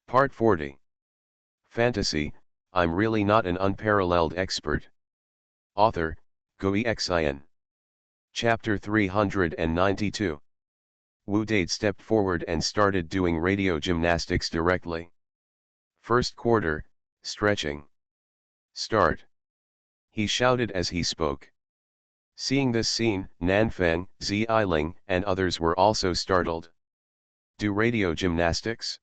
Part 40. Fantasy, I'm really not an unparalleled expert. Author, Xuanhuan. Chapter 392. Wu Dade stepped forward and started doing radio gymnastics directly. First quarter, stretching. Start. He shouted as he spoke. Seeing this scene, Nanfeng, Ziling, and others were also startled. Do radio gymnastics?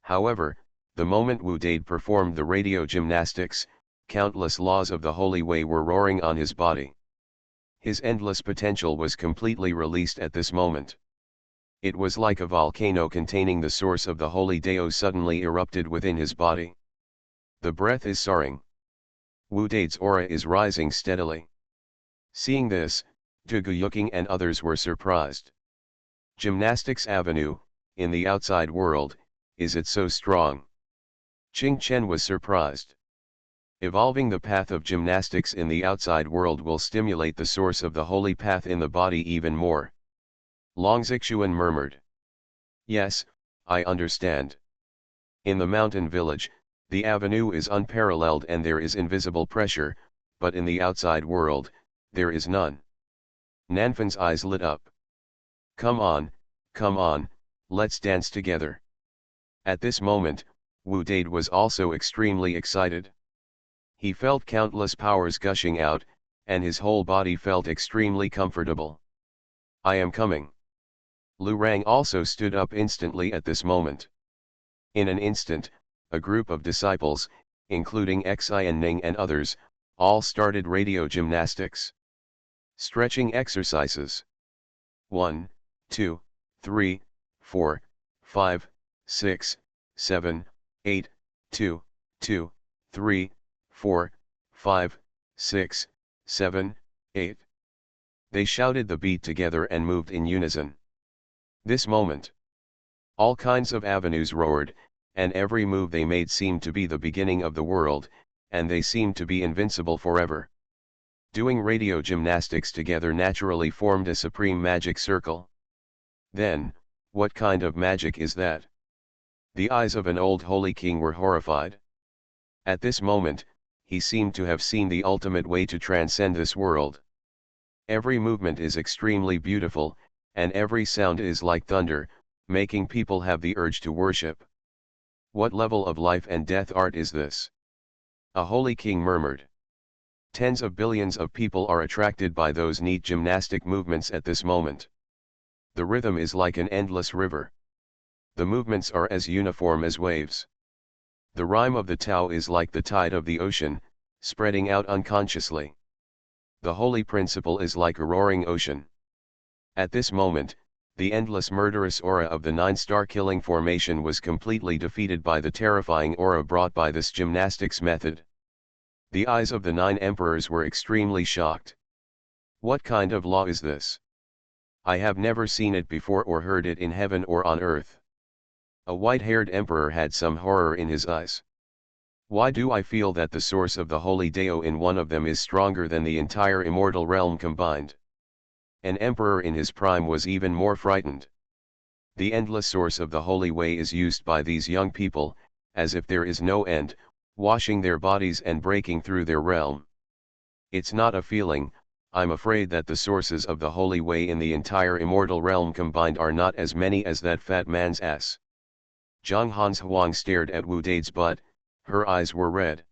However, the moment Wu Dade performed the radio gymnastics, countless laws of the Holy Way were roaring on his body. His endless potential was completely released at this moment. It was like a volcano containing the source of the Holy Dao suddenly erupted within his body. The breath is soaring. Wu Dade's aura is rising steadily. Seeing this, Du Guyuking and others were surprised. Gymnastics Avenue, in the outside world, is it so strong? Qing Chen was surprised. Evolving the path of gymnastics in the outside world will stimulate the source of the holy path in the body even more. Long Xuanhuan murmured. Yes, I understand. In the mountain village, the avenue is unparalleled and there is invisible pressure, but in the outside world, there is none. Nanfen's eyes lit up. Come on, let's dance together. At this moment, Wu Dade was also extremely excited. He felt countless powers gushing out, and his whole body felt extremely comfortable. I am coming. Lu Rang also stood up instantly at this moment. In an instant, a group of disciples, including Xian Ning and others, all started radio gymnastics. Stretching exercises. 1, 2, 3, 4, 5, 6, 7, 8, 2, 2, 3, 4, 5, 6, 7, 8. They shouted the beat together and moved in unison. This moment, all kinds of avenues roared, and every move they made seemed to be the beginning of the world, and they seemed to be invincible forever. Doing radio gymnastics together naturally formed a supreme magic circle. Then, what kind of magic is that? The eyes of an old holy king were horrified. At this moment, he seemed to have seen the ultimate way to transcend this world. Every movement is extremely beautiful, and every sound is like thunder, making people have the urge to worship. What level of life and death art is this? A holy king murmured. Tens of billions of people are attracted by those neat gymnastic movements at this moment. The rhythm is like an endless river. The movements are as uniform as waves. The rhyme of the Tao is like the tide of the ocean, spreading out unconsciously. The holy principle is like a roaring ocean. At this moment, the endless murderous aura of the nine-star killing formation was completely defeated by the terrifying aura brought by this gymnastics method. The eyes of the 9 emperors were extremely shocked. What kind of law is this? I have never seen it before or heard it in heaven or on earth. A white-haired emperor had some horror in his eyes. Why do I feel that the source of the holy Dao in one of them is stronger than the entire immortal realm combined? An emperor in his prime was even more frightened. The endless source of the holy way is used by these young people, as if there is no end, washing their bodies and breaking through their realm. It's not a feeling, I'm afraid that the sources of the holy way in the entire immortal realm combined are not as many as that fat man's ass. Zhang Han's Huang stared at Wu Dade's butt, her eyes were red.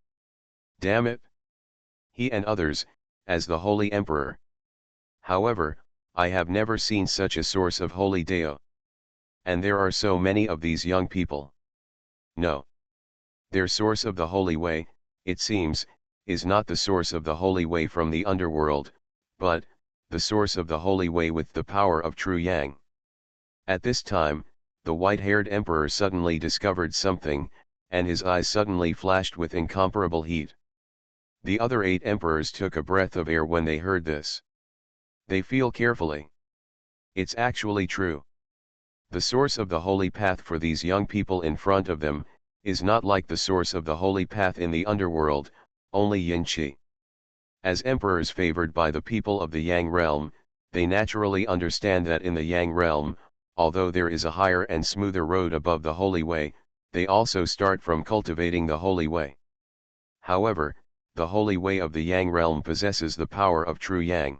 Damn it! He and others, as the holy emperor. However, I have never seen such a source of holy Dao. And there are so many of these young people. No. Their source of the holy way, it seems, is not the source of the holy way from the underworld, but, the source of the holy way with the power of true yang. At this time, the white-haired emperor suddenly discovered something, and his eyes suddenly flashed with incomparable heat. The other 8 emperors took a breath of air when they heard this. They feel carefully. It's actually true. The source of the holy path for these young people in front of them, is not like the source of the holy path in the underworld, only yin qi. As emperors favored by the people of the Yang realm, they naturally understand that in the Yang realm, although there is a higher and smoother road above the holy way, they also start from cultivating the holy way. However, the holy way of the Yang realm possesses the power of true Yang.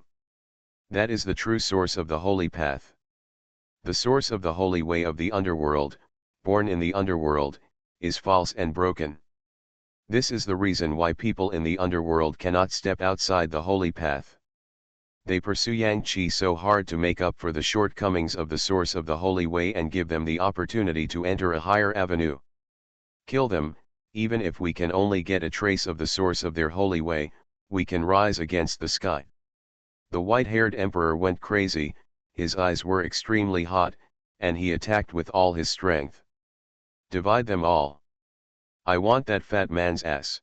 That is the true source of the holy path. The source of the holy way of the underworld, born in the underworld, is false and broken. This is the reason why people in the underworld cannot step outside the holy path. They pursue Yang Qi so hard to make up for the shortcomings of the source of the holy way and give them the opportunity to enter a higher avenue. Kill them, even if we can only get a trace of the source of their holy way, we can rise against the sky. The white-haired emperor went crazy, his eyes were extremely hot, and he attacked with all his strength. Divide them all. I want that fat man's ass.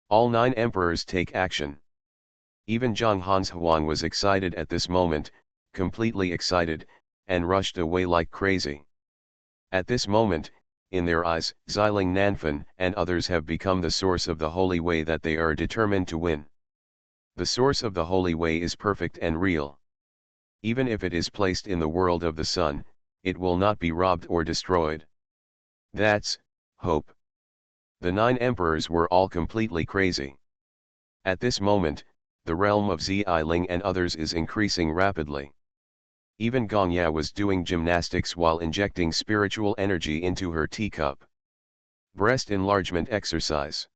All 9 emperors take action. Even Xuanhuan was excited at this moment, completely excited, and rushed away like crazy. At this moment, in their eyes, Xiling Nanfan and others have become the source of the holy way that they are determined to win. The source of the holy way is perfect and real. Even if it is placed in the world of the sun, it will not be robbed or destroyed. That's hope. The 9 emperors were all completely crazy. At this moment, the realm of Xiling and others is increasing rapidly. Even Gongya was doing gymnastics while injecting spiritual energy into her teacup. Breast enlargement exercise.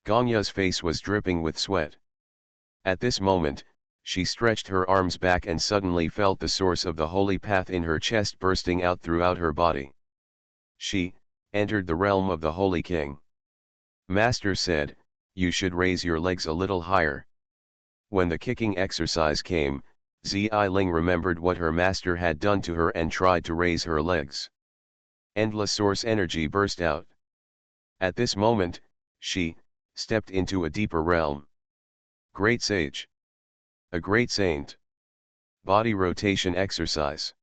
Gongya's face was dripping with sweat. At this moment, she stretched her arms back and suddenly felt the source of the holy path in her chest bursting out throughout her body. She entered the realm of the Holy King. Master said, "You should raise your legs a little higher." When the kicking exercise came, Xiling remembered what her master had done to her and tried to raise her legs. Endless source energy burst out. At this moment, she stepped into a deeper realm. Great Sage. A great saint. Body rotation exercise.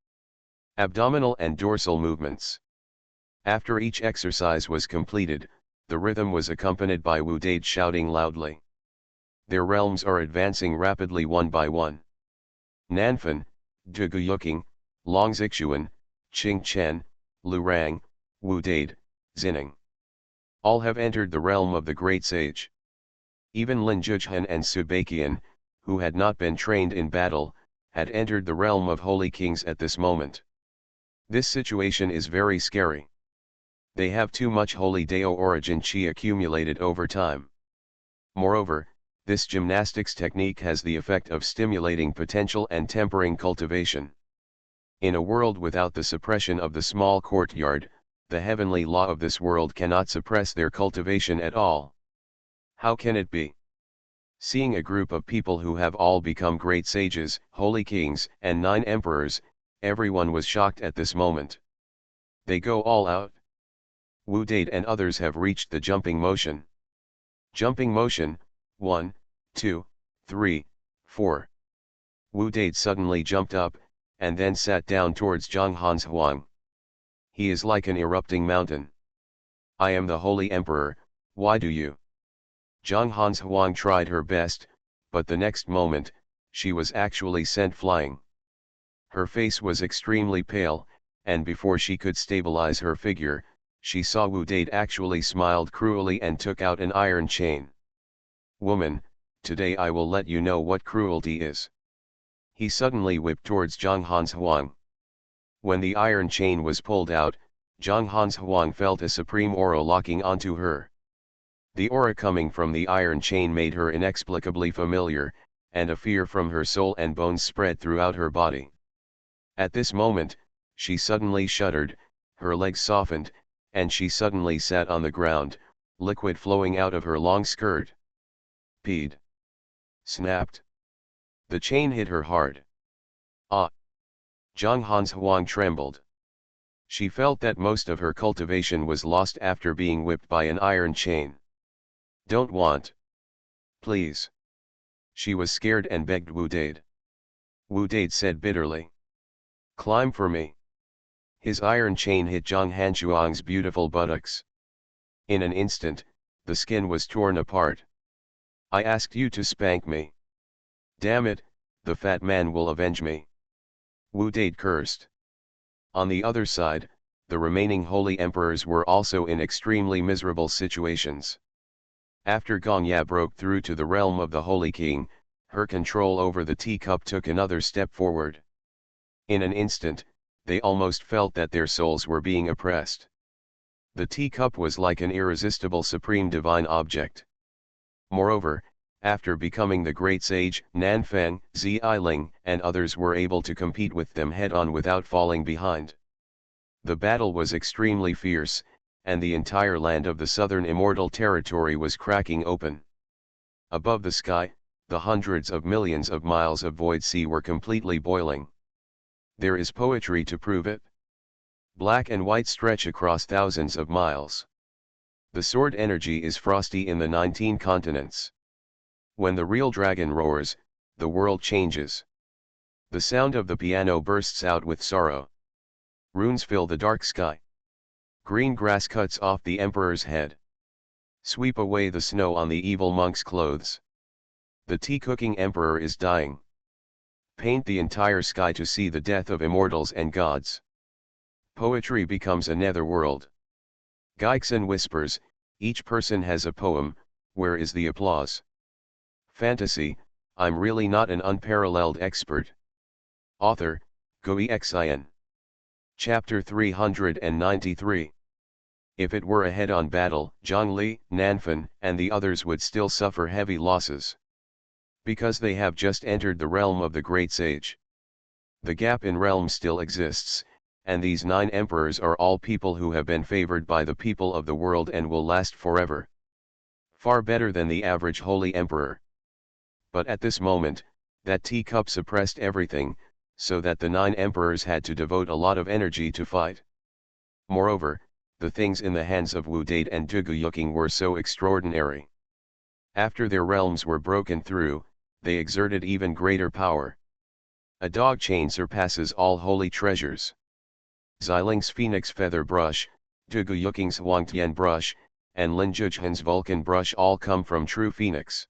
Abdominal and dorsal movements. After each exercise was completed, the rhythm was accompanied by Wu Dade shouting loudly. Their realms are advancing rapidly one by one. Nanfan, Duguyuking, Longzixuan, Qingchen, Lurang, Wu Dade, Xining. All have entered the realm of the great sage. Even Lin Jujhan and Subakian, who had not been trained in battle, had entered the realm of holy kings at this moment. This situation is very scary. They have too much holy Dao origin Qi accumulated over time. Moreover, this gymnastics technique has the effect of stimulating potential and tempering cultivation. In a world without the suppression of the small courtyard, the heavenly law of this world cannot suppress their cultivation at all. How can it be? Seeing a group of people who have all become great sages, holy kings, and 9 emperors, everyone was shocked at this moment. They go all out. Wu Dade and others have reached the jumping motion. Jumping motion, 1, 2, 3, 4. Wu Dade suddenly jumped up, and then sat down towards Xuanhuan. He is like an erupting mountain. I am the holy emperor, why do you? Xuanhuan tried her best, but the next moment, she was actually sent flying. Her face was extremely pale, and before she could stabilize her figure, she saw Wu Dade actually smiled cruelly and took out an iron chain. Woman, today I will let you know what cruelty is. He suddenly whipped towards Xuanhuan. When the iron chain was pulled out, Xuanhuan felt a supreme aura locking onto her. The aura coming from the iron chain made her inexplicably familiar, and a fear from her soul and bones spread throughout her body. At this moment, she suddenly shuddered, her legs softened, and she suddenly sat on the ground, liquid flowing out of her long skirt. Peed. Snapped. The chain hit her hard. Ah! Xuanhuan trembled. She felt that most of her cultivation was lost after being whipped by an iron chain. Don't want. Please. She was scared and begged Wu Dade. Wu Dade said bitterly. Climb for me. His iron chain hit Zhang Hanshuang's beautiful buttocks. In an instant, the skin was torn apart. I asked you to spank me. Damn it, the fat man will avenge me. Wu Dade cursed. On the other side, the remaining holy emperors were also in extremely miserable situations. After Gongya broke through to the realm of the Holy King, her control over the teacup took another step forward. In an instant, they almost felt that their souls were being oppressed. The teacup was like an irresistible supreme divine object. Moreover, after becoming the great sage, Nanfang, Ziling, and others were able to compete with them head-on without falling behind. The battle was extremely fierce, and the entire land of the southern immortal territory was cracking open. Above the sky, the hundreds of millions of miles of void sea were completely boiling. There is poetry to prove it. Black and white stretch across thousands of miles. The sword energy is frosty in the 19 continents. When the real dragon roars, the world changes. The sound of the piano bursts out with sorrow. Runes fill the dark sky. Green grass cuts off the emperor's head. Sweep away the snow on the evil monk's clothes. The tea-cooking emperor is dying. Paint the entire sky to see the death of immortals and gods. Poetry becomes a netherworld. Geixen whispers, each person has a poem, where is the applause? Fantasy, I'm really not an unparalleled expert. Author, Xuanhuan. Chapter 393. If it were a head-on battle, Zhongli, Nanfan, and the others would still suffer heavy losses. Because they have just entered the realm of the great sage. The gap in realm still exists, and these 9 emperors are all people who have been favored by the people of the world and will last forever. Far better than the average holy emperor. But at this moment, that teacup suppressed everything, so that the 9 emperors had to devote a lot of energy to fight. Moreover, the things in the hands of Wu Dade and Duguyuking were so extraordinary. After their realms were broken through, they exerted even greater power. A dog chain surpasses all holy treasures. Xiling's phoenix feather brush, Duguyuking's Huangtian brush, and Linjujhan's Vulcan brush all come from true phoenix.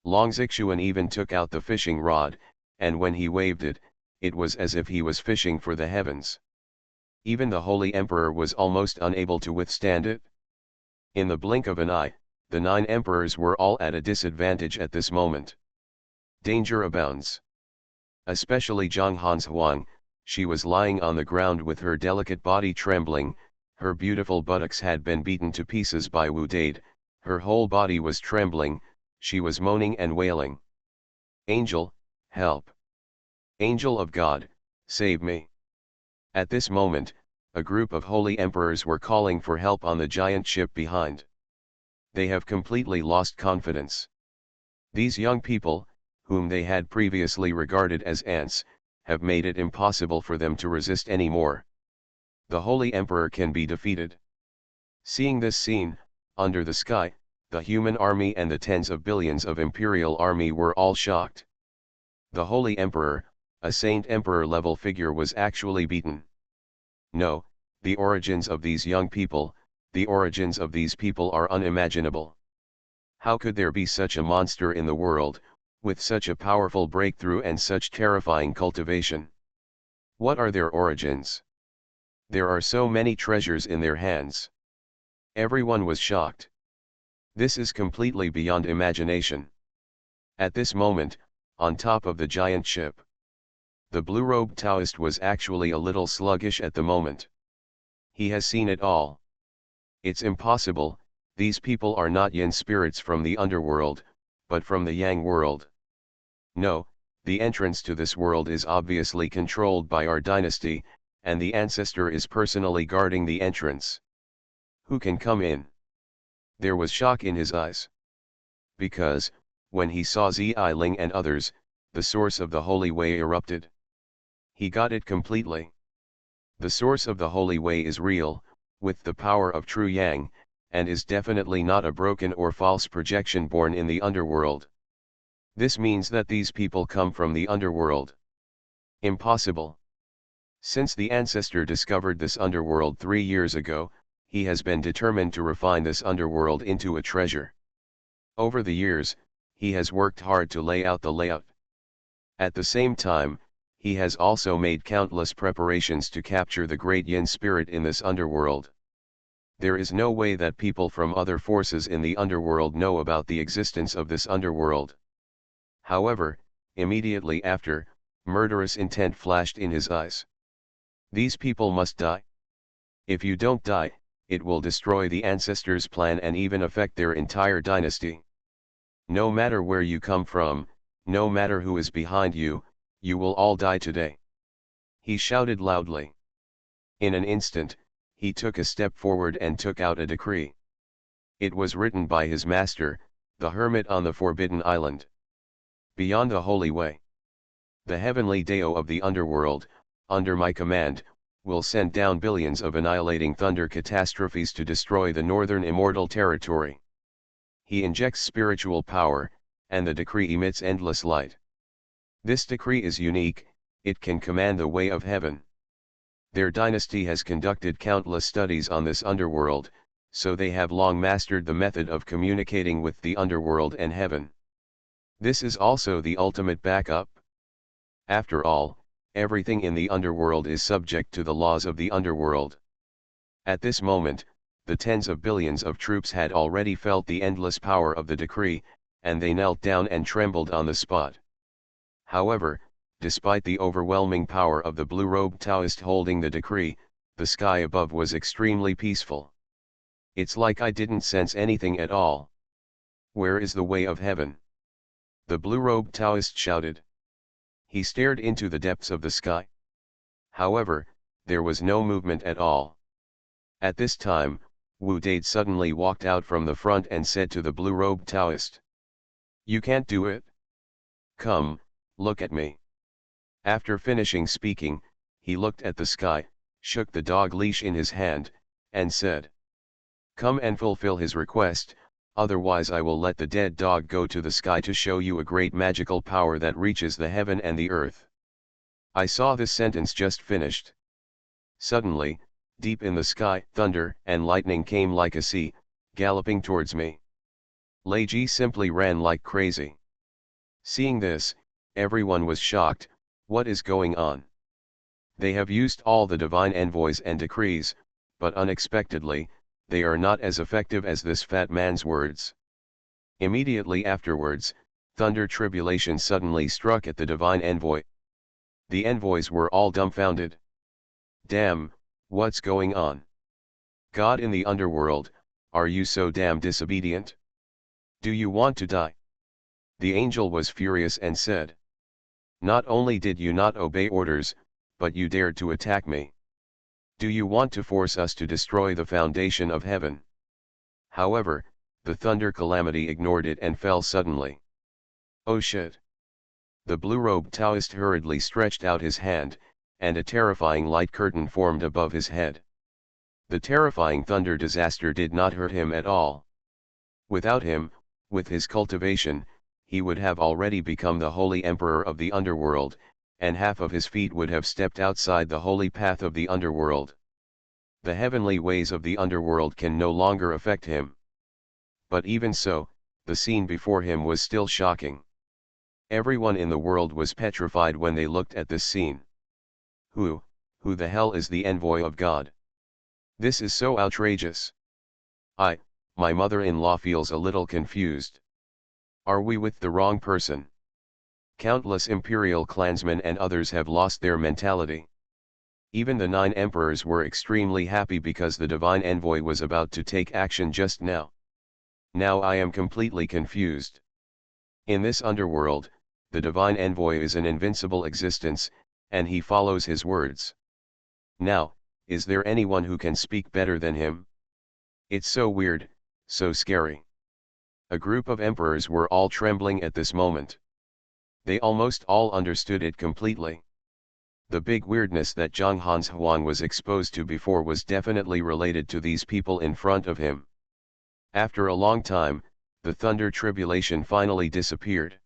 Long Xuanhuan even took out the fishing rod, and when he waved it, it was as if he was fishing for the heavens. Even the holy emperor was almost unable to withstand it. In the blink of an eye, the 9 emperors were all at a disadvantage at this moment. Danger abounds. Especially Zhonghan's Huang, she was lying on the ground with her delicate body trembling, her beautiful buttocks had been beaten to pieces by Wu Dade, her whole body was trembling, she was moaning and wailing. Angel, help! Angel of God, save me! At this moment, a group of holy emperors were calling for help on the giant ship behind. They have completely lost confidence. These young people, whom they had previously regarded as ants, have made it impossible for them to resist anymore. The holy emperor can be defeated. Seeing this scene, under the sky, the human army and the tens of billions of imperial army were all shocked. The holy emperor, a saint emperor level figure, was actually beaten. No, the origins of these young people, the origins of these people are unimaginable. How could there be such a monster in the world, with such a powerful breakthrough and such terrifying cultivation? What are their origins? There are so many treasures in their hands. Everyone was shocked. This is completely beyond imagination. At this moment, on top of the giant ship, the blue-robed Taoist was actually a little sluggish at the moment. He has seen it all. It's impossible, these people are not yin spirits from the underworld, but from the yang world. No, the entrance to this world is obviously controlled by our dynasty, and the ancestor is personally guarding the entrance. Who can come in? There was shock in his eyes. Because, when he saw Ziling and others, the source of the holy way erupted. He got it completely. The source of the holy way is real, with the power of true yang, and is definitely not a broken or false projection born in the underworld. This means that these people come from the underworld. Impossible. Since the ancestor discovered this underworld 3 years ago, he has been determined to refine this underworld into a treasure. Over the years, he has worked hard to lay out the layout. At the same time, he has also made countless preparations to capture the great yin spirit in this underworld. There is no way that people from other forces in the underworld know about the existence of this underworld. However, immediately after, murderous intent flashed in his eyes. These people must die. If you don't die, it will destroy the ancestors' plan and even affect their entire dynasty. No matter where you come from, no matter who is behind you, you will all die today. He shouted loudly. In an instant, he took a step forward and took out a decree. It was written by his master, the hermit on the Forbidden Island. Beyond the Holy Way. The heavenly Deo of the underworld, under my command, will send down billions of annihilating thunder catastrophes to destroy the northern immortal territory. He injects spiritual power, and the decree emits endless light. This decree is unique, it can command the way of heaven. Their dynasty has conducted countless studies on this underworld, so they have long mastered the method of communicating with the underworld and heaven. This is also the ultimate backup. After all, everything in the underworld is subject to the laws of the underworld. At this moment, the tens of billions of troops had already felt the endless power of the decree, and they knelt down and trembled on the spot. However, despite the overwhelming power of the blue-robed Taoist holding the decree, the sky above was extremely peaceful. It's like I didn't sense anything at all. Where is the way of heaven? The blue-robed Taoist shouted. He stared into the depths of the sky. However, there was no movement at all. At this time, Wu Dade suddenly walked out from the front and said to the blue-robed Taoist, "You can't do it? Come, look at me." After finishing speaking, he looked at the sky, shook the dog leash in his hand, and said, "Come and fulfill his request, otherwise I will let the dead dog go to the sky to show you a great magical power that reaches the heaven and the earth." I saw this sentence just finished. Suddenly, deep in the sky, thunder and lightning came like a sea, galloping towards me. Lei Ji simply ran like crazy. Seeing this, everyone was shocked. What is going on? They have used all the divine envoys and decrees, but unexpectedly, they are not as effective as this fat man's words. Immediately afterwards, thunder tribulation suddenly struck at the divine envoy. The envoys were all dumbfounded. Damn, what's going on? God in the underworld, are you so damn disobedient? Do you want to die? The angel was furious and said, "Not only did you not obey orders, but you dared to attack me. Do you want to force us to destroy the foundation of heaven?" However, the thunder calamity ignored it and fell suddenly. Oh shit! The blue-robed Taoist hurriedly stretched out his hand, and a terrifying light curtain formed above his head. The terrifying thunder disaster did not hurt him at all. Without him, with his cultivation, he would have already become the holy emperor of the underworld, and half of his feet would have stepped outside the holy path of the underworld. The heavenly ways of the underworld can no longer affect him. But even so, the scene before him was still shocking. Everyone in the world was petrified when they looked at this scene. Who the hell is the envoy of God? This is so outrageous. My mother-in-law feels a little confused. Are we with the wrong person? Countless imperial clansmen and others have lost their mentality. Even the 9 emperors were extremely happy because the divine envoy was about to take action just now. Now I am completely confused. In this underworld, the divine envoy is an invincible existence, and he follows his words. Now, is there anyone who can speak better than him? It's so weird, so scary. A group of emperors were all trembling at this moment. They almost all understood it completely. The big weirdness that Xuanhuan was exposed to before was definitely related to these people in front of him. After a long time, the thunder tribulation finally disappeared.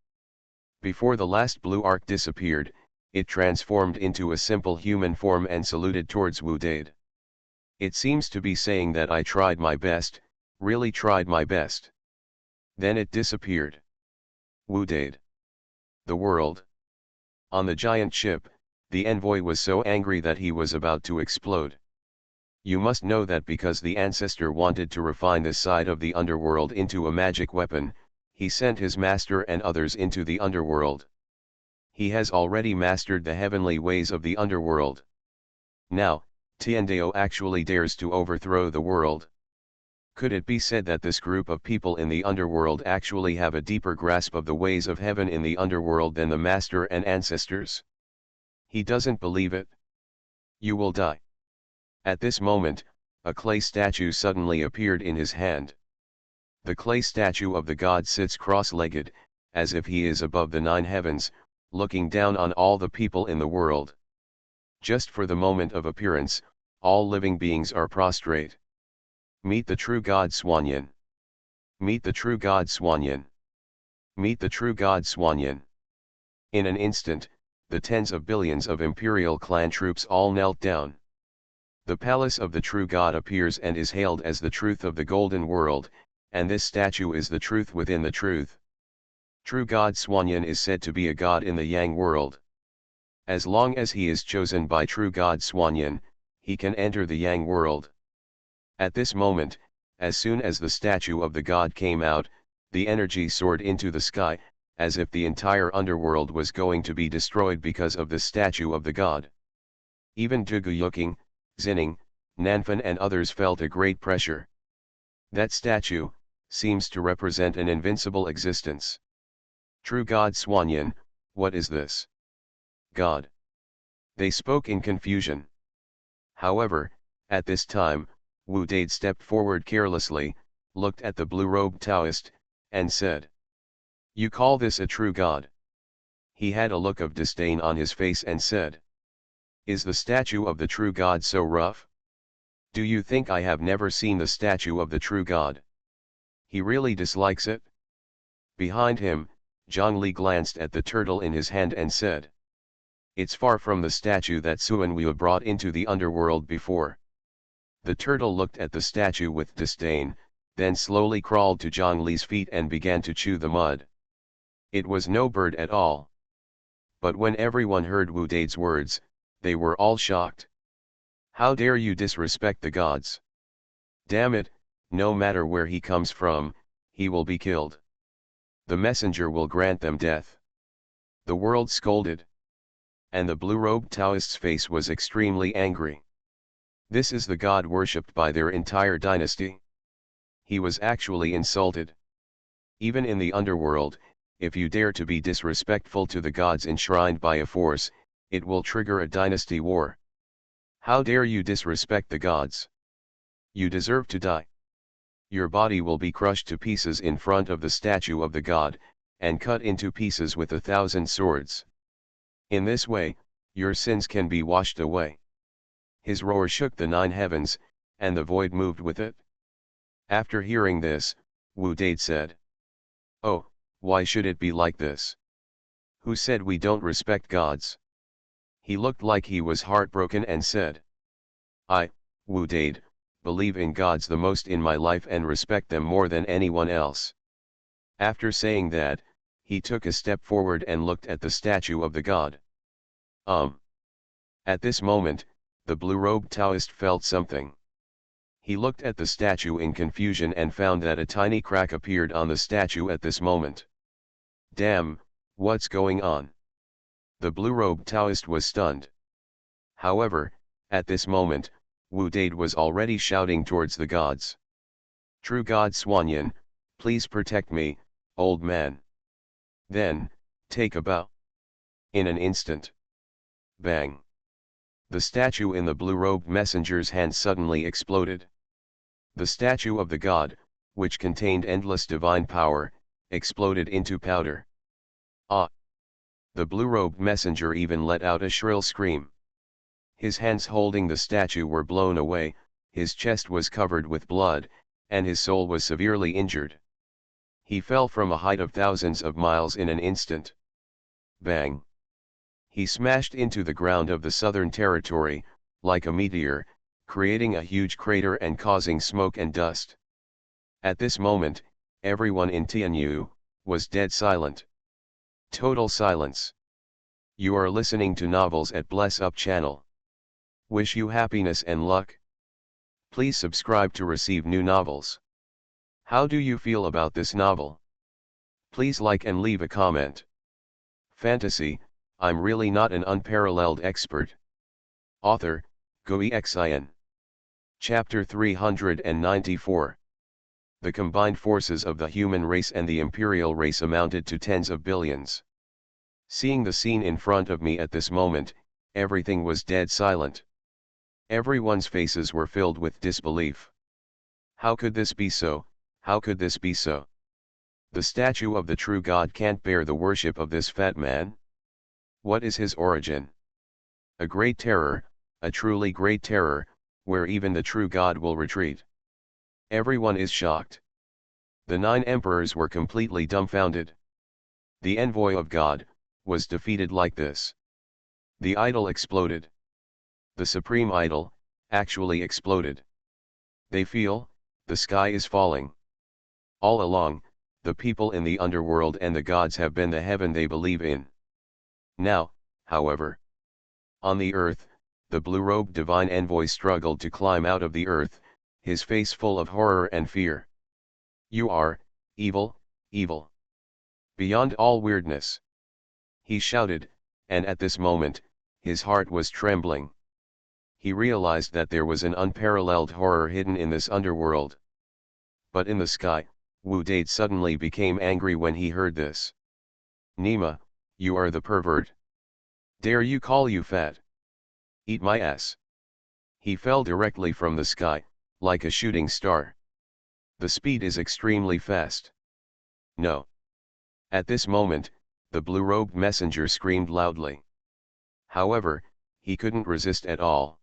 Before the last blue arc disappeared, it transformed into a simple human form and saluted towards Wu Dade. It seems to be saying that I tried my best, really tried my best. Then it disappeared. Wu Dade. The world. On the giant ship, The envoy was so angry that he was about to explode. You must know that because the ancestor wanted to refine this side of the underworld into a magic weapon, he sent his master and others into the underworld. He has already mastered the heavenly ways of the underworld. Now, Tiandao actually dares to overthrow the world. Could it be said that this group of people in the underworld actually have a deeper grasp of the ways of heaven in the underworld than the master and ancestors? He doesn't believe it. You will die. At this moment, a clay statue suddenly appeared in his hand. The clay statue of the god sits cross-legged, as if he is above the 9 heavens, looking down on all the people in the world. Just for the moment of appearance, all living beings are prostrate. Meet the true god Xuanhuan. Meet the true god Xuanhuan. Meet the true god Xuanhuan. In an instant, the tens of billions of imperial clan troops all knelt down. The palace of the true god appears and is hailed as the truth of the golden world, and this statue is the truth within the truth. True god Xuanhuan is said to be a god in the Yang world. As long as he is chosen by true god Xuanhuan, he can enter the Yang world. At this moment, as soon as the statue of the god came out, the energy soared into the sky, as if the entire underworld was going to be destroyed because of the statue of the god. Even Duguyuking, Xining, Nanfan and others felt a great pressure. That statue seems to represent an invincible existence. True god Xuanhuan, what is this? God. They spoke in confusion. However, at this time, Wu Dade stepped forward carelessly, looked at the blue-robed Taoist, and said, "You call this a true god?" He had a look of disdain on his face and said, "Is the statue of the true god so rough? Do you think I have never seen the statue of the true god? He really dislikes it?" Behind him, Zhongli glanced at the turtle in his hand and said, "It's far from the statue that Xuanhuan brought into the underworld before." The turtle looked at the statue with disdain, then slowly crawled to Zhongli's feet and began to chew the mud. It was no bird at all. But when everyone heard Wu Dade's words, they were all shocked. "How dare you disrespect the gods? Damn it, no matter where he comes from, he will be killed. The messenger will grant them death." The world scolded. And the blue-robed Taoist's face was extremely angry. This is the god worshipped by their entire dynasty. He was actually insulted. Even in the underworld, if you dare to be disrespectful to the gods enshrined by a force, it will trigger a dynasty war. How dare you disrespect the gods? You deserve to die. Your body will be crushed to pieces in front of the statue of the god, and cut into pieces with 1,000 swords. In this way, your sins can be washed away. His roar shook the 9 heavens, and the void moved with it. After hearing this, Wu Dade said, "Oh, why should it be like this? Who said we don't respect gods?" He looked like he was heartbroken and said, "I, Wu Dade, believe in gods the most in my life and respect them more than anyone else." After saying that, he took a step forward and looked at the statue of the god. At this moment, the blue-robed Taoist felt something. He looked at the statue in confusion and found that a tiny crack appeared on the statue at this moment. "Damn, what's going on?" The blue-robed Taoist was stunned. However, at this moment, Wu Dade was already shouting towards the gods. "True god Xuanhuan, please protect me, old man. Then, take a bow." In an instant. Bang! The statue in the blue-robed messenger's hand suddenly exploded. The statue of the god, which contained endless divine power, exploded into powder. Ah! The blue-robed messenger even let out a shrill scream. His hands holding the statue were blown away, his chest was covered with blood, and his soul was severely injured. He fell from a height of thousands of miles in an instant. Bang! He smashed into the ground of the southern territory, like a meteor, creating a huge crater and causing smoke and dust. At this moment, everyone in Tianyu was dead silent. Total silence. You are listening to Novels at Bless Up channel. Wish you happiness and luck. Please subscribe to receive new novels. How do you feel about this novel? Please like and leave a comment. Fantasy, I'm really not an unparalleled expert. Author, Xuanhuan. Chapter 394. The combined forces of the human race and the imperial race amounted to tens of billions. Seeing the scene in front of me at this moment, everything was dead silent. Everyone's faces were filled with disbelief. How could this be so? How could this be so? The statue of the true God can't bear the worship of this fat man? What is his origin? A great terror, a truly great terror, where even the true God will retreat. Everyone is shocked. The 9 emperors were completely dumbfounded. The envoy of God was defeated like this. The idol exploded. The supreme idol actually exploded. They feel the sky is falling. All along, the people in the underworld and the gods have been the heaven they believe in. Now, however, on the earth, the blue-robed divine envoy struggled to climb out of the earth, his face full of horror and fear. You are evil, evil. Beyond all weirdness. He shouted, and at this moment, his heart was trembling. He realized that there was an unparalleled horror hidden in this underworld. But in the sky, Wu Date suddenly became angry when he heard this. Nima, you are the pervert. Dare you call you fat? Eat my ass. He fell directly from the sky, like a shooting star. The speed is extremely fast. No. At this moment, the blue-robed messenger screamed loudly. However, he couldn't resist at all.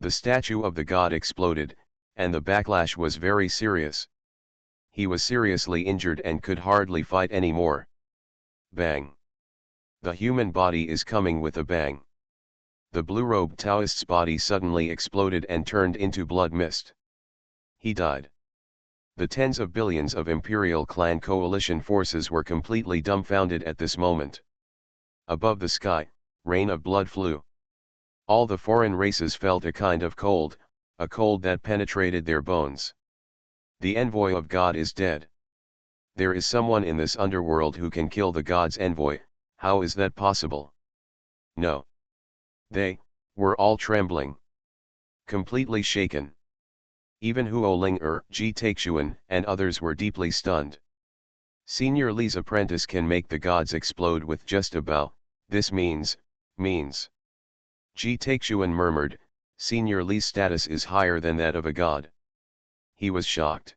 The statue of the god exploded, and the backlash was very serious. He was seriously injured and could hardly fight anymore. Bang! The human body is coming with a bang. The blue-robed Taoist's body suddenly exploded and turned into blood mist. He died. The tens of billions of Imperial Clan coalition forces were completely dumbfounded at this moment. Above the sky, rain of blood flew. All the foreign races felt a kind of cold, a cold that penetrated their bones. The envoy of God is dead. There is someone in this underworld who can kill the God's envoy. How is that possible? No. They were all trembling. Completely shaken. Even Huo Ling Ji Taixuan and others were deeply stunned. Senior Li's apprentice can make the gods explode with just a bow. This means. Ji Taixuan murmured, Senior Li's status is higher than that of a god. He was shocked.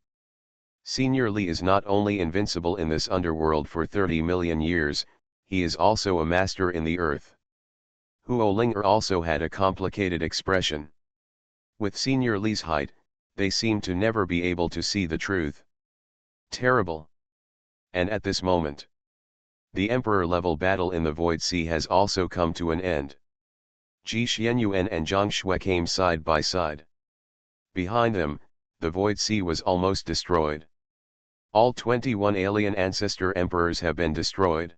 Senior Li is not only invincible in this underworld for 30 million years, he is also a master in the earth. Huo Ling also had a complicated expression. With Senior Li's height, they seemed to never be able to see the truth. Terrible. And at this moment, the emperor-level battle in the Void Sea has also come to an end. Ji Xuanhuan and Zhang Shui came side by side. Behind them, the Void Sea was almost destroyed. All 21 alien ancestor emperors have been destroyed.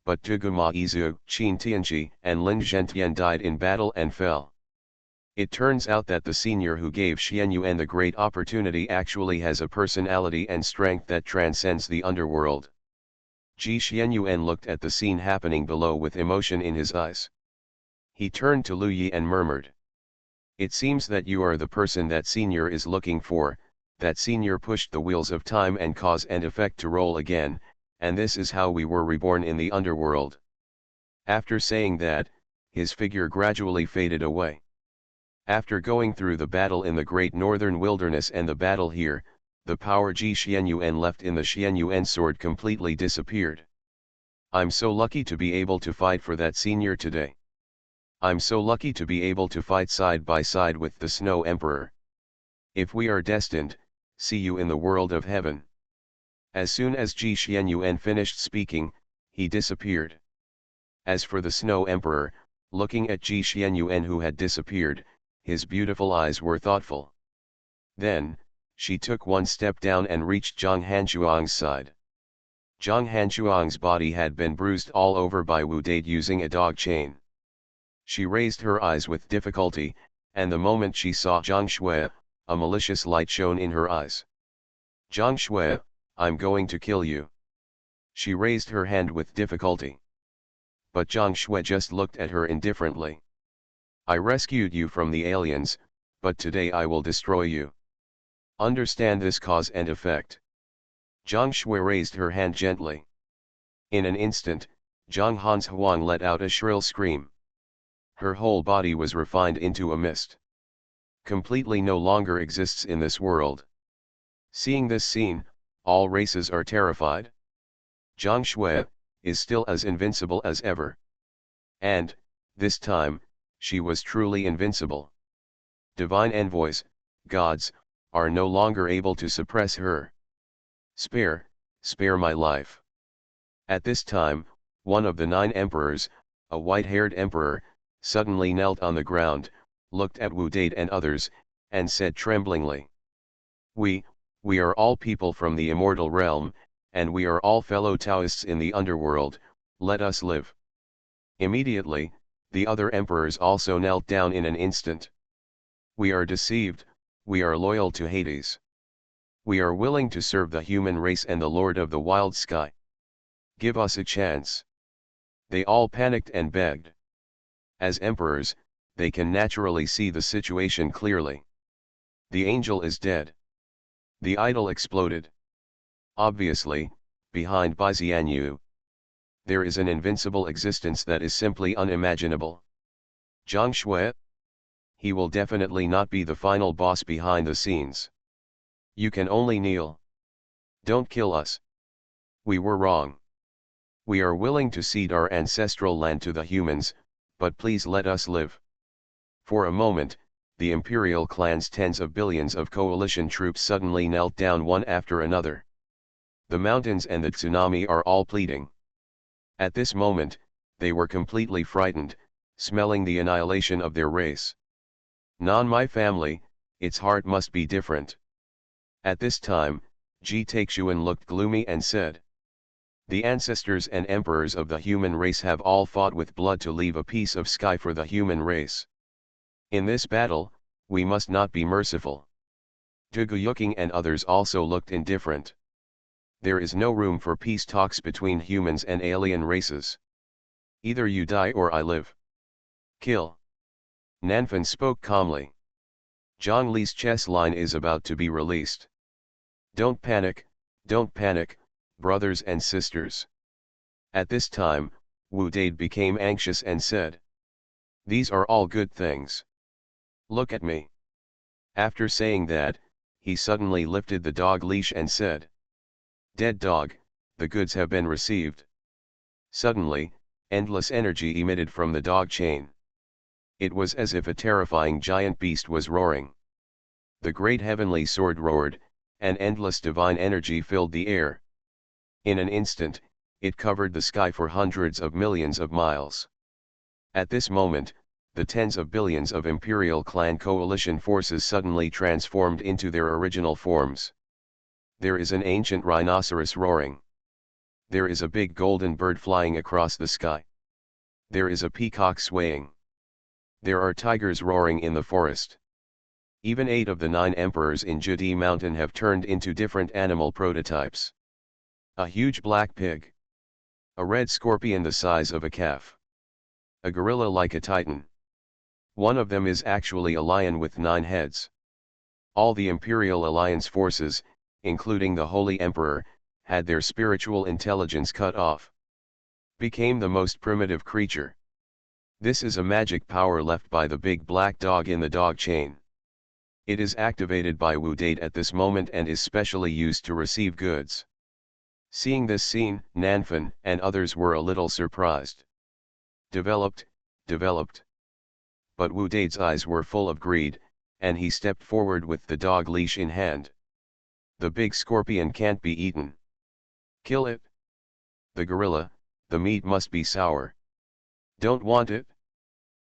But Tuguma Izu, Qin Tianji, and Lin Zhentian died in battle and fell. It turns out that the senior who gave Xuanhuan the great opportunity actually has a personality and strength that transcends the underworld. Ji Xuanhuan looked at the scene happening below with emotion in his eyes. He turned to Lu Yi and murmured. It seems that you are the person that senior is looking for, that senior pushed the wheels of time and cause and effect to roll again, and this is how we were reborn in the underworld. After saying that, his figure gradually faded away. After going through the battle in the Great Northern Wilderness and the battle here, the power Ji Xuanhuan left in the Xuanhuan sword completely disappeared. I'm so lucky to be able to fight for that senior today. I'm so lucky to be able to fight side by side with the Snow Emperor. If we are destined, see you in the world of heaven. As soon as Ji Xuanhuan finished speaking, he disappeared. As for the Snow Emperor, looking at Ji Xuanhuan who had disappeared, his beautiful eyes were thoughtful. Then, she took one step down and reached Zhang Hanshuang's side. Zhang Hanshuang's body had been bruised all over by Wu Date using a dog chain. She raised her eyes with difficulty, and the moment she saw Zhang Shui, a malicious light shone in her eyes. Zhang Shui, I'm going to kill you. She raised her hand with difficulty. But Zhang Shui just looked at her indifferently. I rescued you from the aliens, but today I will destroy you. Understand this cause and effect. Zhang Shui raised her hand gently. In an instant, Zhang Hanshuang let out a shrill scream. Her whole body was refined into a mist. Completely no longer exists in this world. Seeing this scene, all races are terrified. Zhang Shui is still as invincible as ever. And, this time, she was truly invincible. Divine envoys, gods, are no longer able to suppress her. Spare my life. At this time, one of the 9 emperors, a white-haired emperor, suddenly knelt on the ground, looked at Wu Date and others, and said tremblingly, We are all people from the immortal realm, and we are all fellow Taoists in the underworld, let us live. Immediately, the other emperors also knelt down in an instant. We are deceived, we are loyal to Hades. We are willing to serve the human race and the Lord of the Wild Sky. Give us a chance. They all panicked and begged. As emperors, they can naturally see the situation clearly. The angel is dead. The idol exploded. Obviously, behind Bai Xianyu, there is an invincible existence that is simply unimaginable. Zhang Shui? He will definitely not be the final boss behind the scenes. You can only kneel. Don't kill us. We were wrong. We are willing to cede our ancestral land to the humans, but please let us live. For a moment, the imperial clan's tens of billions of coalition troops suddenly knelt down one after another. The mountains and the tsunami are all pleading. At this moment, they were completely frightened, smelling the annihilation of their race. My family, its heart must be different. At this time, Ji Taixuan looked gloomy and said, The ancestors and emperors of the human race have all fought with blood to leave a piece of sky for the human race. In this battle, we must not be merciful. Zhuge Yuqing and others also looked indifferent. There is no room for peace talks between humans and alien races. Either you die or I live. Kill. Nanfan spoke calmly. Zhang Li's chess line is about to be released. Don't panic, brothers and sisters. At this time, Wu Date became anxious and said, These are all good things. Look at me. After saying that, he suddenly lifted the dog leash and said, Dead dog, the goods have been received. Suddenly, endless energy emitted from the dog chain. It was as if a terrifying giant beast was roaring. The great heavenly sword roared, and endless divine energy filled the air. In an instant, it covered the sky for hundreds of millions of miles. At this moment, the tens of billions of Imperial Clan coalition forces suddenly transformed into their original forms. There is an ancient rhinoceros roaring. There is a big golden bird flying across the sky. There is a peacock swaying. There are tigers roaring in the forest. Even 8 of the 9 emperors in Judi Mountain have turned into different animal prototypes. A huge black pig. A red scorpion the size of a calf. A gorilla like a titan. One of them is actually a lion with 9 heads. All the Imperial Alliance forces, including the Holy Emperor, had their spiritual intelligence cut off. Became the most primitive creature. This is a magic power left by the big black dog in the dog chain. It is activated by Wu Date at this moment and is specially used to receive goods. Seeing this scene, Nanfan and others were a little surprised. Developed. But Wu Date's eyes were full of greed, and he stepped forward with the dog leash in hand. The big scorpion can't be eaten. Kill it. The gorilla, the meat must be sour. Don't want it.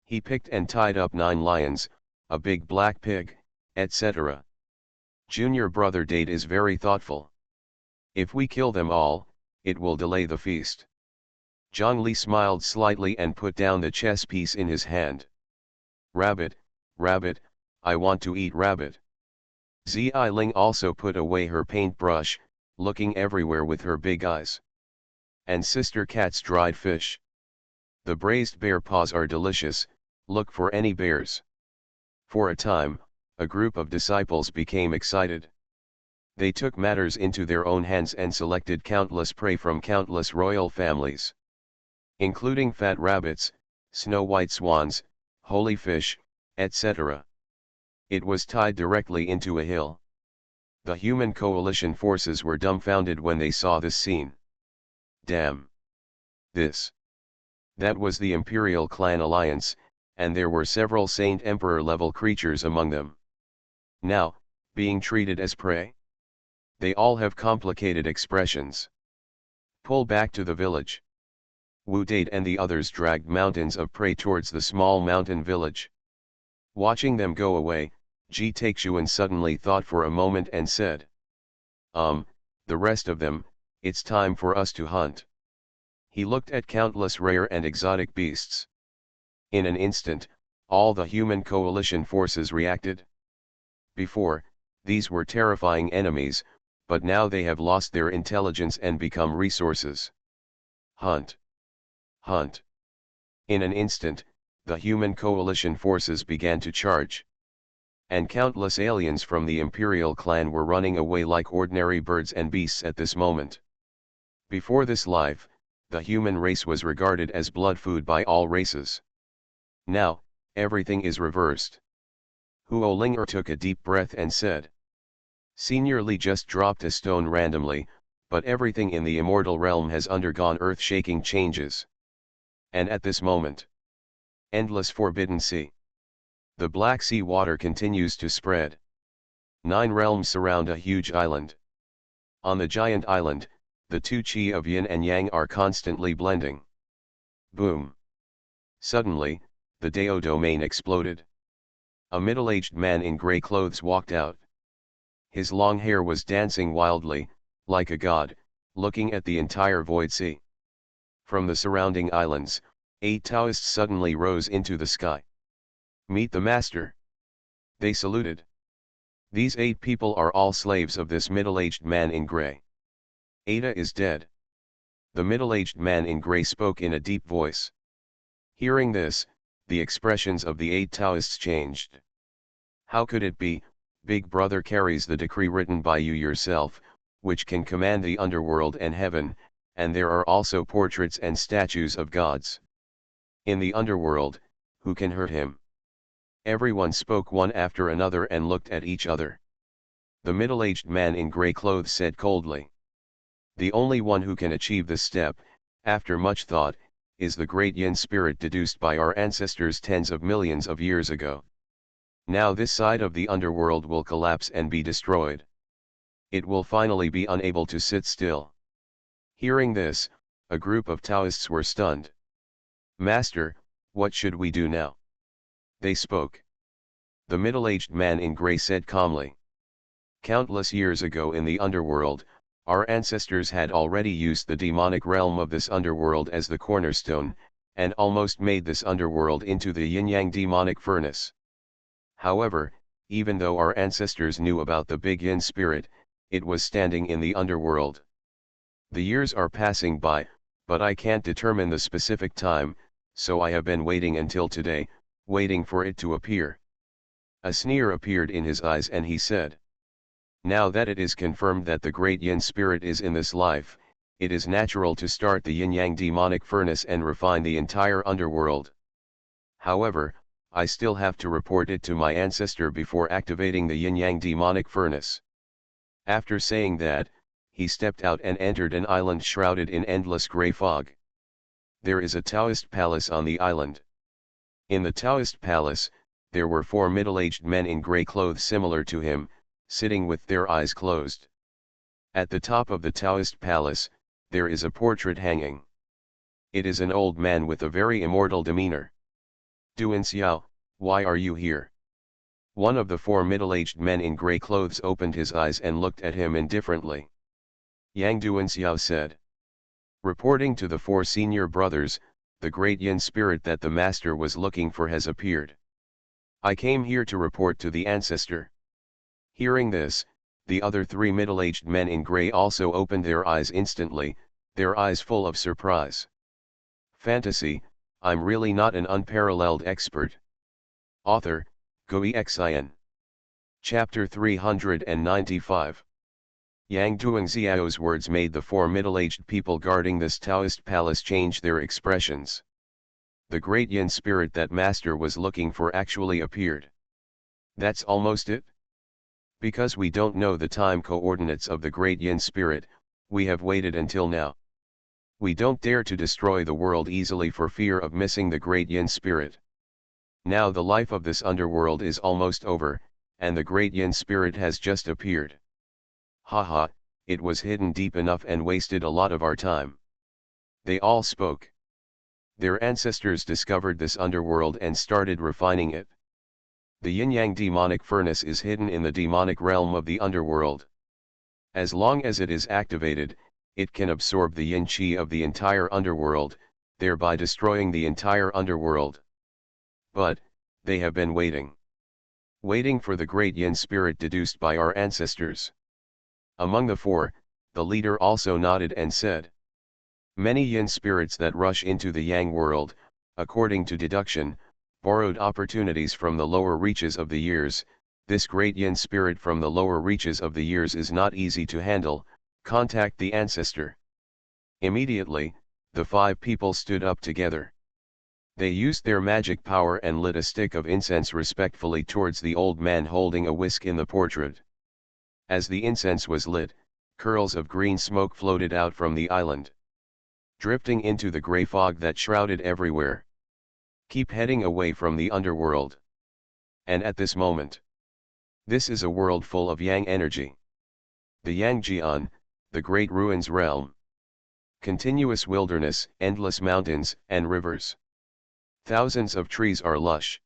He picked and tied up 9 lions, a big black pig, etc. Junior brother Date is very thoughtful. If we kill them all, it will delay the feast. Zhang Li smiled slightly and put down the chess piece in his hand. Rabbit, rabbit, I want to eat rabbit. Ziling also put away her paintbrush, looking everywhere with her big eyes. And Sister Cat's dried fish. The braised bear paws are delicious, look for any bears. For a time, a group of disciples became excited. They took matters into their own hands and selected countless prey from countless royal families, including fat rabbits, snow-white swans, holy fish, etc. It was tied directly into a hill. The human coalition forces were dumbfounded when they saw this scene. Damn! That was the Imperial Clan Alliance, and there were several Saint Emperor-level creatures among them. Now, being treated as prey? They all have complicated expressions. Pull back to the village. Wu Date and the others dragged mountains of prey towards the small mountain village. Watching them go away, Ji Taixuan suddenly thought for a moment and said, the rest of them, it's time for us to hunt. He looked at countless rare and exotic beasts. In an instant, all the human coalition forces reacted. Before, these were terrifying enemies, but now they have lost their intelligence and become resources. Hunt! Hunt! In an instant, the human coalition forces began to charge. And countless aliens from the Imperial clan were running away like ordinary birds and beasts at this moment. Before this life, the human race was regarded as blood food by all races. Now, everything is reversed. Huo Linger took a deep breath and said. Senior Li just dropped a stone randomly, but everything in the immortal realm has undergone earth-shaking changes. And at this moment, endless forbidden sea. The Black Sea water continues to spread. 9 realms surround a huge island. On the giant island, the two chi of yin and yang are constantly blending. Boom! Suddenly, the Dao domain exploded. A middle-aged man in grey clothes walked out. His long hair was dancing wildly, like a god, looking at the entire void sea. From the surrounding islands, 8 Taoists suddenly rose into the sky. Meet the master. They saluted. These 8 people are all slaves of this middle-aged man in grey. Ada is dead. The middle-aged man in grey spoke in a deep voice. Hearing this, the expressions of the 8 Taoists changed. How could it be? Big Brother carries the decree written by you yourself, which can command the underworld and heaven, and there are also portraits and statues of gods. In the underworld, who can hurt him? Everyone spoke one after another and looked at each other. The middle-aged man in grey clothes said coldly. The only one who can achieve this step, after much thought, is the great yin spirit deduced by our ancestors tens of millions of years ago. Now this side of the underworld will collapse and be destroyed. It will finally be unable to sit still. Hearing this, a group of Taoists were stunned. Master, what should we do now? They spoke. The middle-aged man in grey said calmly. Countless years ago in the underworld, our ancestors had already used the demonic realm of this underworld as the cornerstone, and almost made this underworld into the yin-yang demonic furnace. However, even though our ancestors knew about the big yin spirit, it was standing in the underworld. The years are passing by, but I can't determine the specific time, so I have been waiting until today, waiting for it to appear. A sneer appeared in his eyes and he said. Now that it is confirmed that the great yin spirit is in this life, it is natural to start the yin-yang demonic furnace and refine the entire underworld. However, I still have to report it to my ancestor before activating the yin-yang demonic furnace. After saying that, he stepped out and entered an island shrouded in endless grey fog. There is a Taoist palace on the island. In the Taoist palace, there were 4 middle-aged men in grey clothes similar to him, sitting with their eyes closed. At the top of the Taoist palace, there is a portrait hanging. It is an old man with a very immortal demeanor. Duan Xiao, why are you here? One of the 4 middle-aged men in grey clothes opened his eyes and looked at him indifferently. Yang Duan Xiao said. Reporting to the four senior brothers, the great yin spirit that the master was looking for has appeared. I came here to report to the ancestor. Hearing this, the other three middle-aged men in grey also opened their eyes instantly, their eyes full of surprise. Fantasy, I'm really not an unparalleled expert. Author, Xuanhuan. Chapter 395. Yang Duangxiao's words made the four middle-aged people guarding this Taoist palace change their expressions. The great yin spirit that master was looking for actually appeared. That's almost it? Because we don't know the time coordinates of the great yin spirit, we have waited until now. We don't dare to destroy the world easily for fear of missing the great yin spirit. Now the life of this underworld is almost over, and the great yin spirit has just appeared. Haha, it was hidden deep enough and wasted a lot of our time. They all spoke. Their ancestors discovered this underworld and started refining it. The yin-yang demonic furnace is hidden in the demonic realm of the underworld. As long as it is activated, it can absorb the yin-chi of the entire underworld, thereby destroying the entire underworld. But, they have been waiting. Waiting for the great yin spirit deduced by our ancestors. Among the four, the leader also nodded and said, many yin spirits that rush into the yang world, according to deduction, borrowed opportunities from the lower reaches of the years. This great yin spirit from the lower reaches of the years is not easy to handle. Contact the ancestor. Immediately, the five people stood up together. They used their magic power and lit a stick of incense respectfully towards the old man holding a whisk in the portrait. As the incense was lit, curls of green smoke floated out from the island, drifting into the grey fog that shrouded everywhere. Keep heading away from the underworld. And at this moment, this is a world full of yang energy. The Yangjian, the great ruins realm. Continuous wilderness, endless mountains and rivers. Thousands of trees are lush.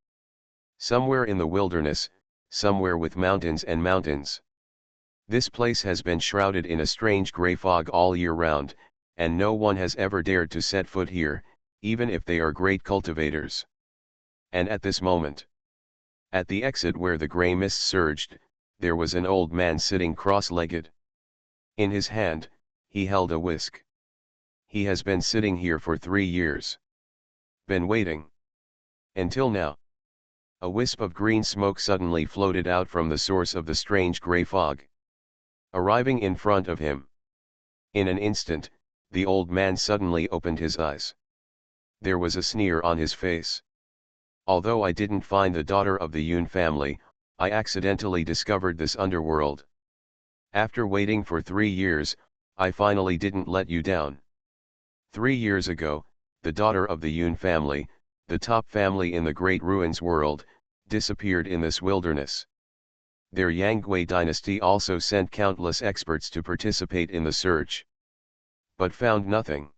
Somewhere in the wilderness, somewhere with mountains and mountains. This place has been shrouded in a strange grey fog all year round, and no one has ever dared to set foot here, even if they are great cultivators. And at this moment, at the exit where the grey mist surged, there was an old man sitting cross-legged. In his hand, he held a whisk. He has been sitting here for 3 years. Been waiting. Until now. A wisp of green smoke suddenly floated out from the source of the strange grey fog, arriving in front of him. In an instant, the old man suddenly opened his eyes. There was a sneer on his face. Although I didn't find the daughter of the Yun family, I accidentally discovered this underworld. After waiting for 3 years, I finally didn't let you down. 3 years ago, the daughter of the Yun family, the top family in the great ruins world, disappeared in this wilderness. Their Yanggui dynasty also sent countless experts to participate in the search, but found nothing.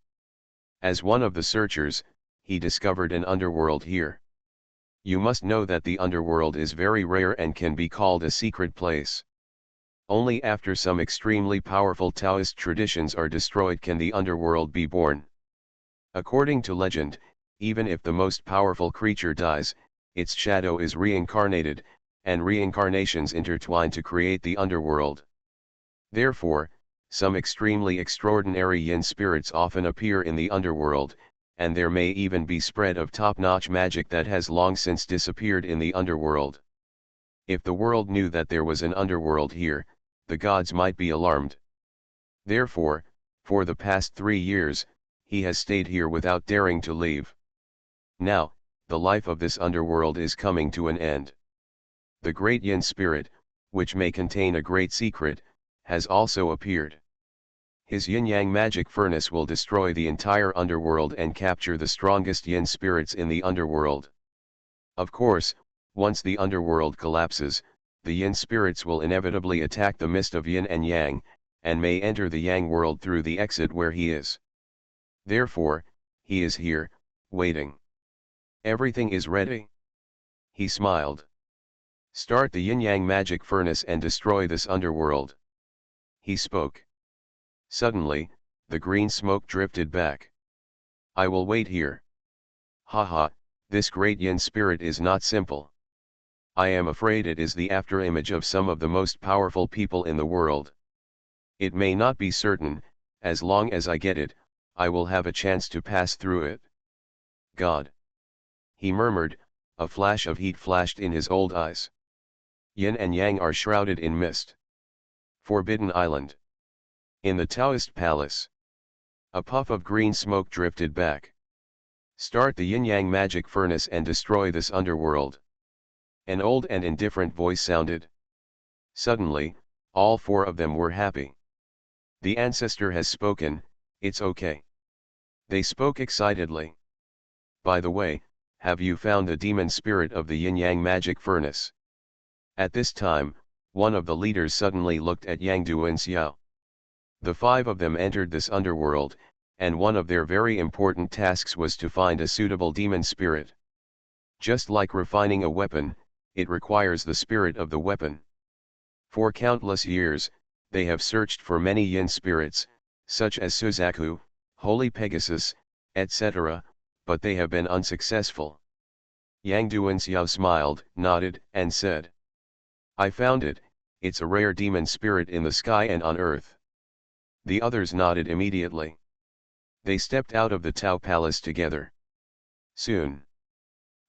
As one of the searchers, he discovered an underworld here. You must know that the underworld is very rare and can be called a secret place. Only after some extremely powerful Taoist traditions are destroyed can the underworld be born. According to legend, even if the most powerful creature dies, its shadow is reincarnated, and reincarnations intertwine to create the underworld. Therefore, some extremely extraordinary yin spirits often appear in the underworld, and there may even be spread of top-notch magic that has long since disappeared in the underworld. If the world knew that there was an underworld here, the gods might be alarmed. Therefore, for the past 3 years, he has stayed here without daring to leave. Now, the life of this underworld is coming to an end. The great yin spirit, which may contain a great secret, has also appeared. His yin-yang magic furnace will destroy the entire underworld and capture the strongest yin spirits in the underworld. Of course, once the underworld collapses, the yin spirits will inevitably attack the mist of yin and yang, and may enter the yang world through the exit where he is. Therefore, he is here, waiting. Everything is ready. He smiled. Start the yin-yang magic furnace and destroy this underworld. He spoke. Suddenly, The green smoke drifted back. I will wait here. Haha, this great yin spirit is not simple. I am afraid it is the afterimage of some of the most powerful people in the world. It may not be certain, as long as I get it, I will have a chance to pass through it. God. He murmured, a flash of heat flashed in his old eyes. Yin and Yang are shrouded in mist. Forbidden Island. In the Taoist palace. A puff of green smoke drifted back. Start the yin-yang magic furnace and destroy this underworld. An old and indifferent voice sounded. Suddenly, all four of them were happy. The ancestor has spoken, it's okay. They spoke excitedly. By the way, have you found the demon spirit of the yin-yang magic furnace? At this time, one of the leaders suddenly looked at Yang Duanxiao. The five of them entered this underworld, and one of their very important tasks was to find a suitable demon spirit. Just like refining a weapon, it requires the spirit of the weapon. For countless years, they have searched for many yin spirits, such as Suzaku, Holy Pegasus, etc., but they have been unsuccessful. Yang Duanxiao smiled, nodded, and said, I found it, it's a rare demon spirit in the sky and on earth. The others nodded immediately. They stepped out of the Tao Palace together. Soon,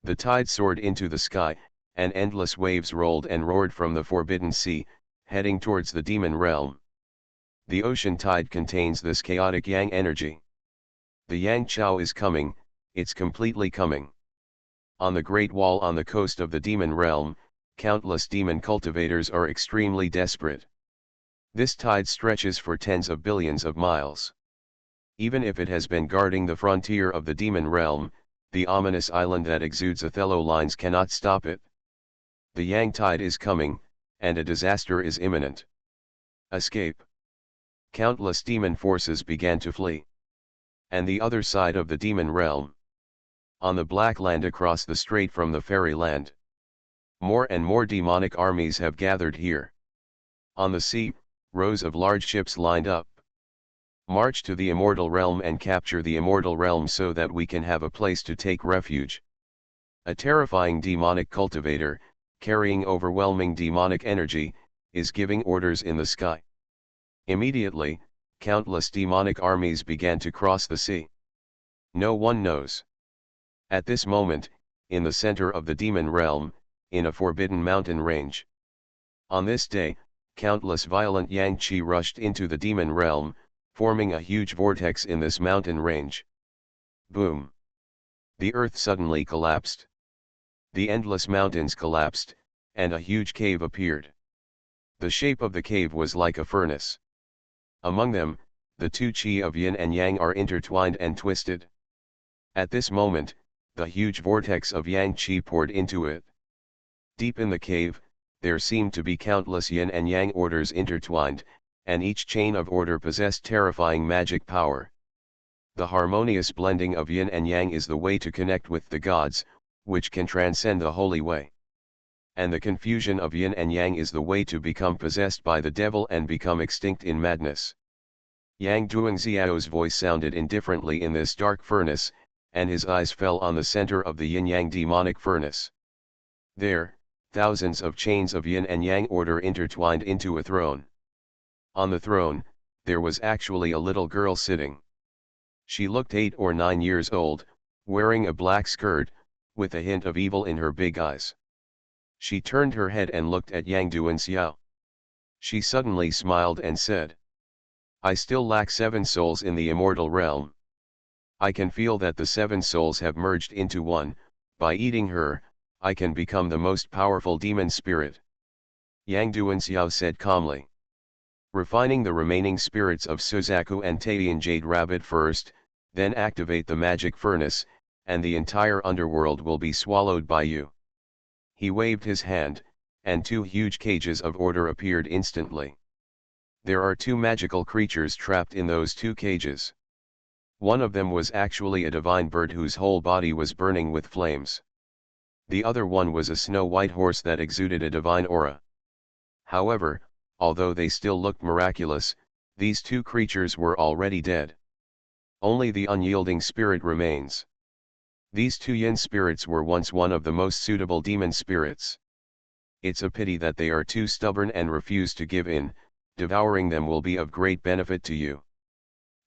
the tide soared into the sky, and endless waves rolled and roared from the Forbidden Sea, heading towards the demon realm. The ocean tide contains this chaotic yang energy. The yang chao is coming, it's completely coming. On the Great Wall on the coast of the demon realm, countless demon cultivators are extremely desperate. This tide stretches for tens of billions of miles. Even if it has been guarding the frontier of the demon realm, the ominous island that exudes Othello lines cannot stop it. The yang tide is coming, and a disaster is imminent. Escape. Countless demon forces began to flee. And the other side of the demon realm. On the black land across the strait from the fairyland. More and more demonic armies have gathered here. On the sea, rows of large ships lined up. March to the immortal realm and capture the immortal realm so that we can have a place to take refuge. A terrifying demonic cultivator, carrying overwhelming demonic energy, is giving orders in the sky. Immediately, countless demonic armies began to cross the sea. No one knows. At this moment, in the center of the demon realm, in a forbidden mountain range. On this day, countless violent yang qi rushed into the demon realm, forming a huge vortex in this mountain range. Boom! The earth suddenly collapsed. The endless mountains collapsed, and a huge cave appeared. The shape of the cave was like a furnace. Among them, the two qi of yin and yang are intertwined and twisted. At this moment, the huge vortex of yang qi poured into it. Deep in the cave, there seemed to be countless yin and yang orders intertwined, and each chain of order possessed terrifying magic power. The harmonious blending of yin and yang is the way to connect with the gods, which can transcend the holy way. And the confusion of yin and yang is the way to become possessed by the devil and become extinct in madness. Yang Duanxiao's voice sounded indifferently in this dark furnace, and his eyes fell on the center of the yin-yang demonic furnace. There, thousands of chains of yin and yang order intertwined into a throne. On the throne, there was actually a little girl sitting. She looked 8 or 9 years old, wearing a black skirt, with a hint of evil in her big eyes. She turned her head and looked at Yang Duanxiao. She suddenly smiled and said, I still lack 7 souls in the immortal realm. I can feel that the 7 souls have merged into one. By eating her, I can become the most powerful demon spirit. Yang Duanxiao said calmly. Refining the remaining spirits of Suzaku and Taiyan Jade Rabbit first, then activate the magic furnace, and the entire underworld will be swallowed by you. He waved his hand, and 2 huge cages of order appeared instantly. There are 2 magical creatures trapped in those 2 cages. One of them was actually a divine bird whose whole body was burning with flames. The other one was a snow-white horse that exuded a divine aura. However, although they still looked miraculous, These two creatures were already dead. Only the unyielding spirit remains. These two yin spirits were once one of the most suitable demon spirits. It's a pity that they are too stubborn and refuse to give in. Devouring them will be of great benefit to you.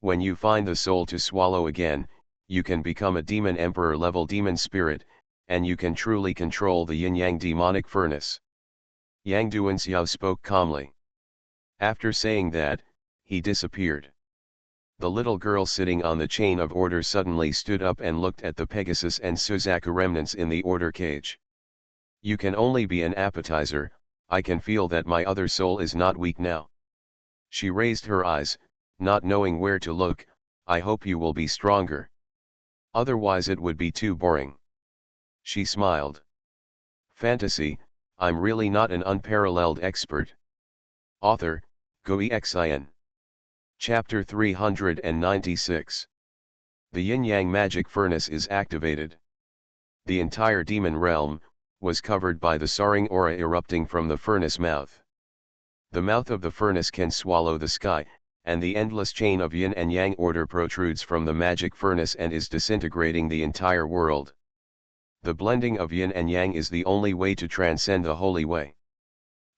When you find the soul to swallow again, you can become a demon emperor level demon spirit, and you can truly control the yin-yang demonic furnace. Yang Duanxiao spoke calmly. After saying that, he disappeared. The little girl sitting on the chain of order suddenly stood up and looked at the Pegasus and Suzaku remnants in the order cage. You can only be an appetizer. I can feel that my other soul is not weak now. She raised her eyes, not knowing where to look. I hope you will be stronger. Otherwise it would be too boring. She smiled. Fantasy, I'm really not an unparalleled expert. Author, Xuanhuan. Chapter 396. The yin-yang magic furnace is activated. The entire demon realm was covered by the soaring aura erupting from the furnace mouth. The mouth of the furnace can swallow the sky, and the endless chain of yin and yang order protrudes from the magic furnace and is disintegrating the entire world. The blending of yin and yang is the only way to transcend the holy way.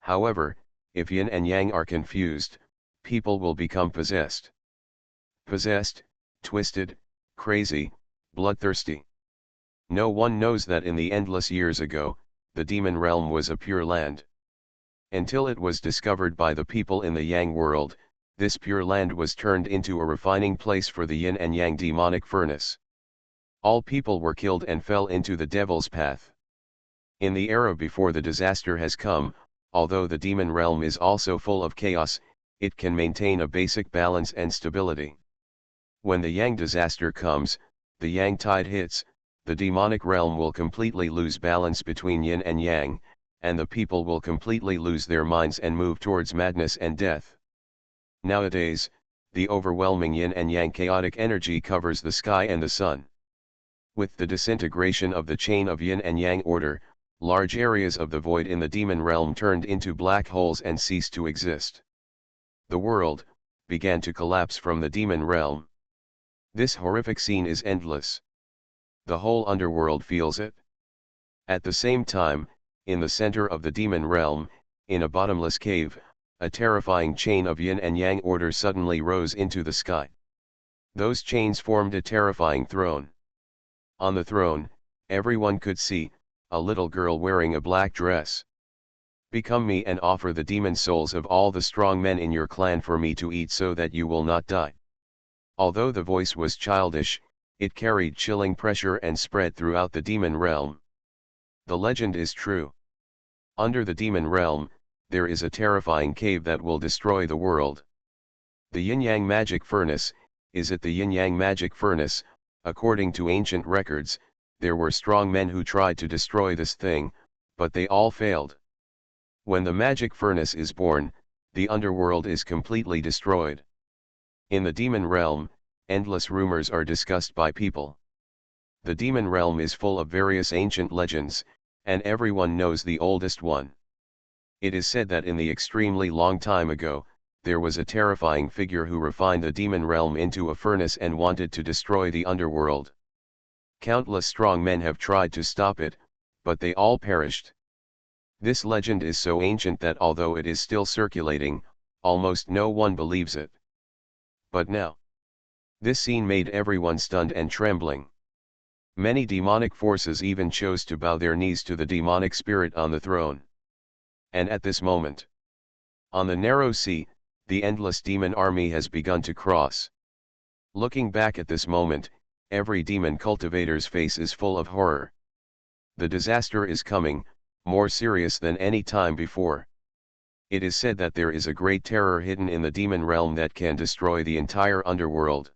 However, if yin and yang are confused, people will become possessed. Possessed, twisted, crazy, bloodthirsty. No one knows that in the endless years ago, the demon realm was a pure land. Until it was discovered by the people in the yang world, this pure land was turned into a refining place for the yin and yang demonic furnace. All people were killed and fell into the devil's path. In the era before the disaster has come, although the demon realm is also full of chaos, it can maintain a basic balance and stability. When the yang disaster comes, the yang tide hits, the demonic realm will completely lose balance between yin and yang, and the people will completely lose their minds and move towards madness and death. Nowadays, the overwhelming yin and yang chaotic energy covers the sky and the sun. With the disintegration of the chain of yin and yang order, large areas of the void in the demon realm turned into black holes and ceased to exist. The world began to collapse from the demon realm. This horrific scene is endless. The whole underworld feels it. At the same time, in the center of the demon realm, in a bottomless cave, a terrifying chain of yin and yang order suddenly rose into the sky. Those chains formed a terrifying throne. On the throne, everyone could see a little girl wearing a black dress. Become me and offer the demon souls of all the strong men in your clan for me to eat so that you will not die. Although the voice was childish, it carried chilling pressure and spread throughout the demon realm. The legend is true. Under the demon realm, there is a terrifying cave that will destroy the world. The yin-yang magic furnace. Is it the yin-yang magic furnace? According to ancient records, there were strong men who tried to destroy this thing, but they all failed. When the magic furnace is born, the underworld is completely destroyed. In the demon realm, endless rumors are discussed by people. The demon realm is full of various ancient legends, and everyone knows the oldest one. It is said that in the extremely long time ago, there was a terrifying figure who refined the demon realm into a furnace and wanted to destroy the underworld. Countless strong men have tried to stop it, but they all perished. This legend is so ancient that although it is still circulating, almost no one believes it. But now, this scene made everyone stunned and trembling. Many demonic forces even chose to bow their knees to the demonic spirit on the throne. And at this moment, on the narrow sea, the endless demon army has begun to cross. Looking back at this moment, every demon cultivator's face is full of horror. The disaster is coming, more serious than any time before. It is said that there is a great terror hidden in the demon realm that can destroy the entire underworld.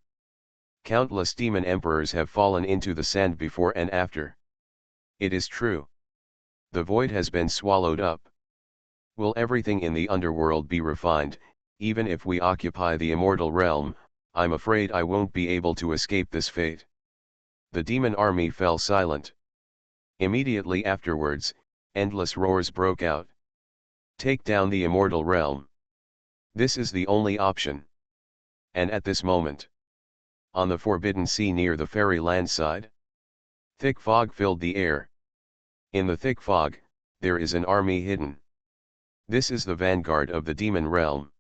Countless demon emperors have fallen into the sand before and after. It is true. The void has been swallowed up. Will everything in the underworld be refined? Even if we occupy the immortal realm, I'm afraid I won't be able to escape this fate. The demon army fell silent. Immediately afterwards, endless roars broke out. Take down the immortal realm. This is the only option. and at this moment, on the forbidden sea near the fairyland side, thick fog filled the air. In the thick fog, there is an army hidden. This is the vanguard of the demon realm.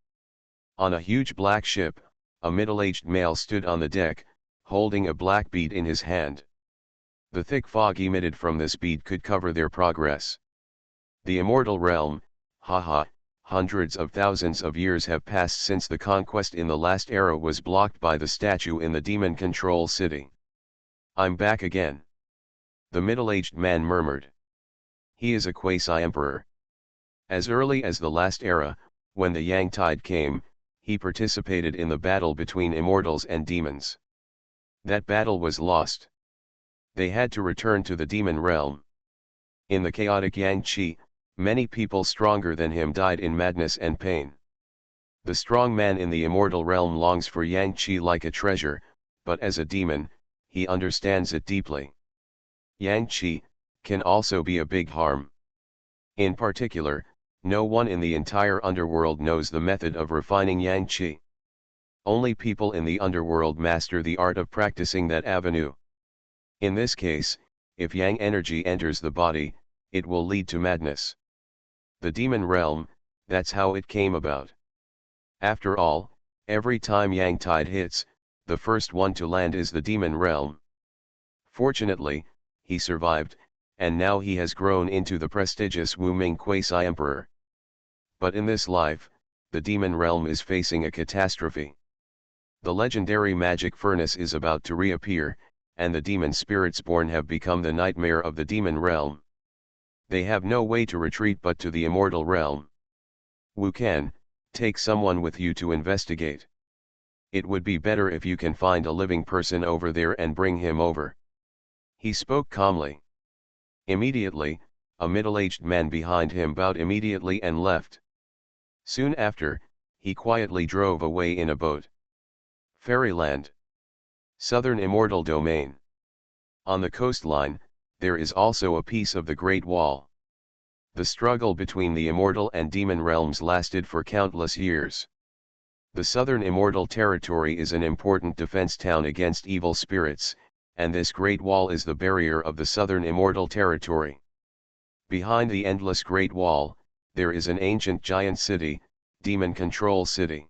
On a huge black ship, a middle-aged male stood on the deck, holding a black bead in his hand. The thick fog emitted from this bead could cover their progress. The immortal realm, haha, hundreds of thousands of years have passed since the conquest in the last era was blocked by the statue in the demon control city. I'm back again. The middle-aged man murmured. He is a quasi-emperor. As early as the last era, when the Yang tide came, he participated in the battle between immortals and demons. That battle was lost. They had to return to the demon realm. In the chaotic Yang Qi, many people stronger than him died in madness and pain. The strong man in the immortal realm longs for Yang Qi like a treasure, but as a demon, he understands it deeply. Yang Qi can also be a big harm. In particular, no one in the entire underworld knows the method of refining Yang Qi. Only people in the underworld master the art of practicing that avenue. In this case, if Yang energy enters the body, it will lead to madness. The demon realm, that's how it came about. After all, every time Yang tide hits, the first one to land is the demon realm. Fortunately, he survived, and now he has grown into the prestigious Wu Ming quasi-emperor. But in this life, the demon realm is facing a catastrophe. The legendary magic furnace is about to reappear, and the demon spirits born have become the nightmare of the demon realm. They have no way to retreat but to the immortal realm. Wu Can, take someone with you to investigate. It would be better if you can find a living person over there and bring him over. He spoke calmly. Immediately, a middle-aged man behind him bowed immediately and left. Soon after, he quietly drove away in a boat. Fairyland. Southern Immortal Domain. On the coastline, there is also a piece of the Great Wall. The struggle between the immortal and demon realms lasted for countless years. The Southern Immortal Territory is an important defense town against evil spirits, and this Great Wall is the barrier of the Southern Immortal Territory. Behind the endless Great Wall, there is an ancient giant city, Demon Control City.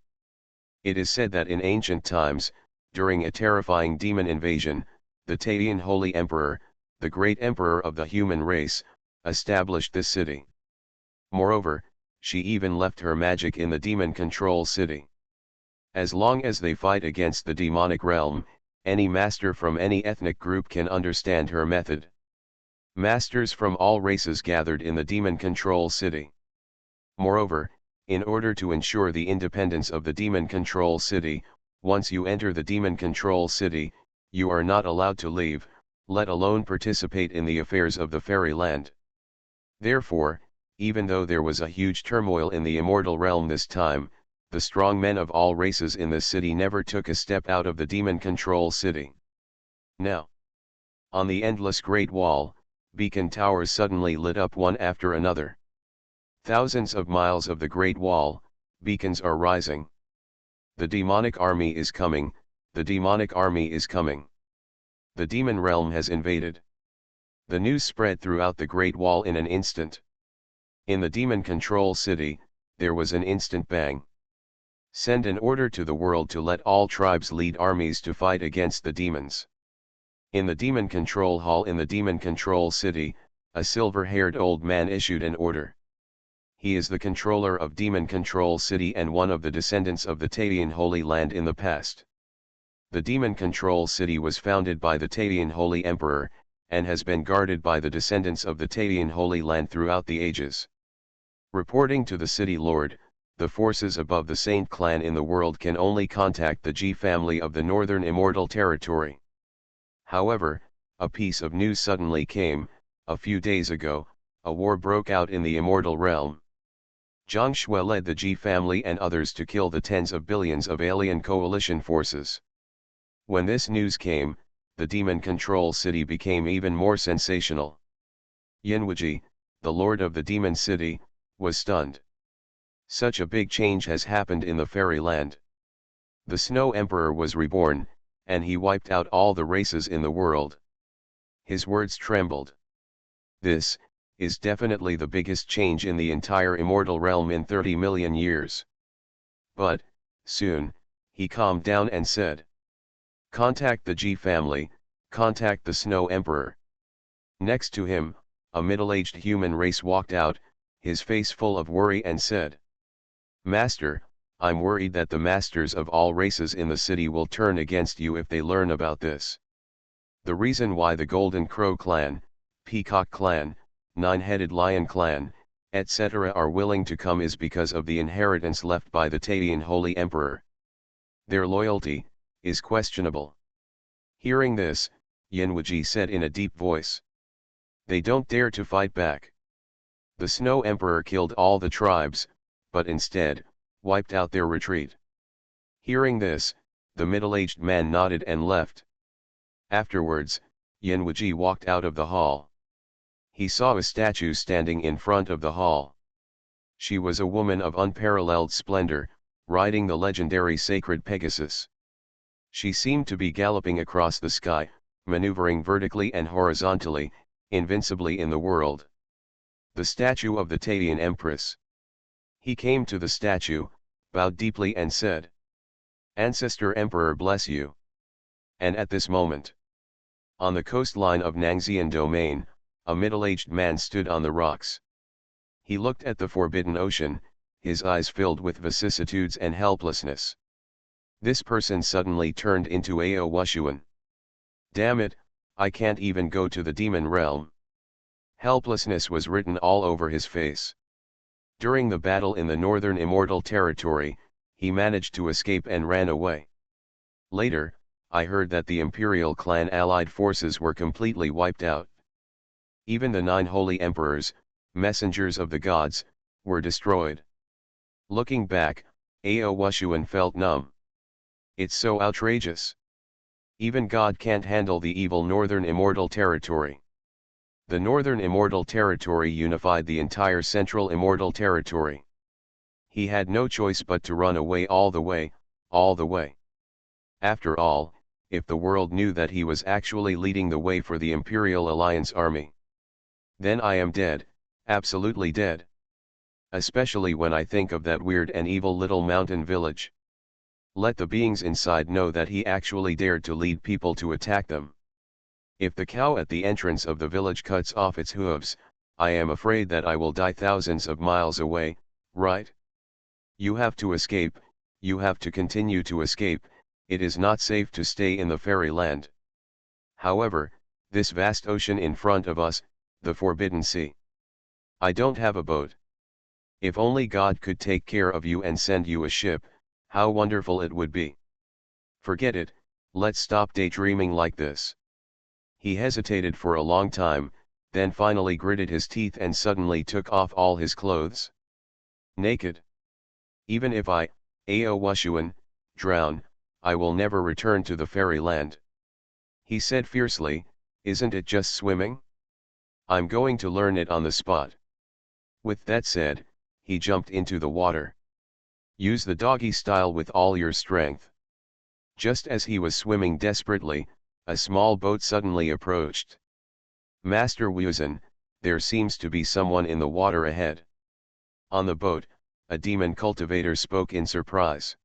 It is said that in ancient times, during a terrifying demon invasion, the Taiyan Holy Emperor, the great emperor of the human race, established this city. Moreover, she even left her magic in the Demon Control City. As long as they fight against the demonic realm, any master from any ethnic group can understand her method. Masters from all races gathered in the Demon Control City. Moreover, in order to ensure the independence of the Demon Control City, once you enter the Demon Control City, you are not allowed to leave, let alone participate in the affairs of the fairyland. Therefore, even though there was a huge turmoil in the immortal realm this time, the strong men of all races in the city never took a step out of the Demon Control City. Now, on the endless Great Wall, beacon towers suddenly lit up one after another. Thousands of miles of the Great Wall, beacons are rising. The demonic army is coming, the demonic army is coming. The demon realm has invaded. The news spread throughout the Great Wall in an instant. In the Demon Control City, there was an instant bang. Send an order to the world to let all tribes lead armies to fight against the demons. In the Demon Control Hall in the Demon Control City, a silver-haired old man issued an order. He is the controller of Demon Control City and one of the descendants of the Taiyan Holy Land in the past. The Demon Control City was founded by the Taiyan Holy Emperor, and has been guarded by the descendants of the Taiyan Holy Land throughout the ages. Reporting to the City Lord, the forces above the Saint clan in the world can only contact the G family of the Northern Immortal Territory. However, a piece of news suddenly came. A few days ago, a war broke out in the Immortal Realm. Zhang Shui led the G family and others to kill the tens of billions of alien coalition forces. When this news came, the Demon Control City became even more sensational. Yanwuji, the lord of the Demon City, was stunned. Such a big change has happened in the fairyland. The Snow Emperor was reborn, and he wiped out all the races in the world. His words trembled. This is definitely the biggest change in the entire immortal realm in 30 million years. But, soon, he calmed down and said, "Contact the G family, contact the Snow Emperor." Next to him, a middle-aged human race walked out, his face full of worry, and said, "Master, I'm worried that the masters of all races in the city will turn against you if they learn about this. The reason why the Golden Crow clan, Peacock clan, Nine-Headed Lion clan, etc. are willing to come is because of the inheritance left by the Taiyan Holy Emperor. Their loyalty is questionable." Hearing this, Yanwuji said in a deep voice, "They don't dare to fight back. The Snow Emperor killed all the tribes, but instead, wiped out their retreat." Hearing this, the middle-aged man nodded and left. Afterwards, Yanwuji walked out of the hall. He saw a statue standing in front of the hall. She was a woman of unparalleled splendor, riding the legendary sacred Pegasus. She seemed to be galloping across the sky, maneuvering vertically and horizontally, invincibly in the world. The statue of the Taiyan Empress. He came to the statue, bowed deeply and said, "Ancestor Emperor bless you." And at this moment, on the coastline of Nangxian Domain, a middle-aged man stood on the rocks. He looked at the forbidden ocean, his eyes filled with vicissitudes and helplessness. This person suddenly turned into Ao Wushuan. "Damn it, I can't even go to the demon realm." Helplessness was written all over his face. During the battle in the northern immortal territory, he managed to escape and ran away. Later, I heard that the Imperial clan allied forces were completely wiped out. Even the 9 holy emperors, messengers of the gods, were destroyed. Looking back, Ao Wushuan felt numb. It's so outrageous. Even God can't handle the evil northern immortal territory. The northern immortal territory unified the entire central immortal territory. He had no choice but to run away all the way, all the way. After all, if the world knew that he was actually leading the way for the Imperial Alliance army, then I am dead, absolutely dead. Especially when I think of that weird and evil little mountain village. Let the beings inside know that he actually dared to lead people to attack them. If the cow at the entrance of the village cuts off its hooves, I am afraid that I will die thousands of miles away, right? You have to escape, you have to continue to escape, it is not safe to stay in the fairyland. However, this vast ocean in front of us, the Forbidden Sea. I don't have a boat. If only God could take care of you and send you a ship, how wonderful it would be. Forget it, let's stop daydreaming like this." He hesitated for a long time, then finally gritted his teeth and suddenly took off all his clothes. "Naked. Even if I, Ao Wushuan, drown, I will never return to the fairyland," he said fiercely. "Isn't it just swimming? I'm going to learn it on the spot." With that said, he jumped into the water. Use the doggy style with all your strength. Just as he was swimming desperately, a small boat suddenly approached. "Master Wuzan, there seems to be someone in the water ahead." On the boat, a demon cultivator spoke in surprise.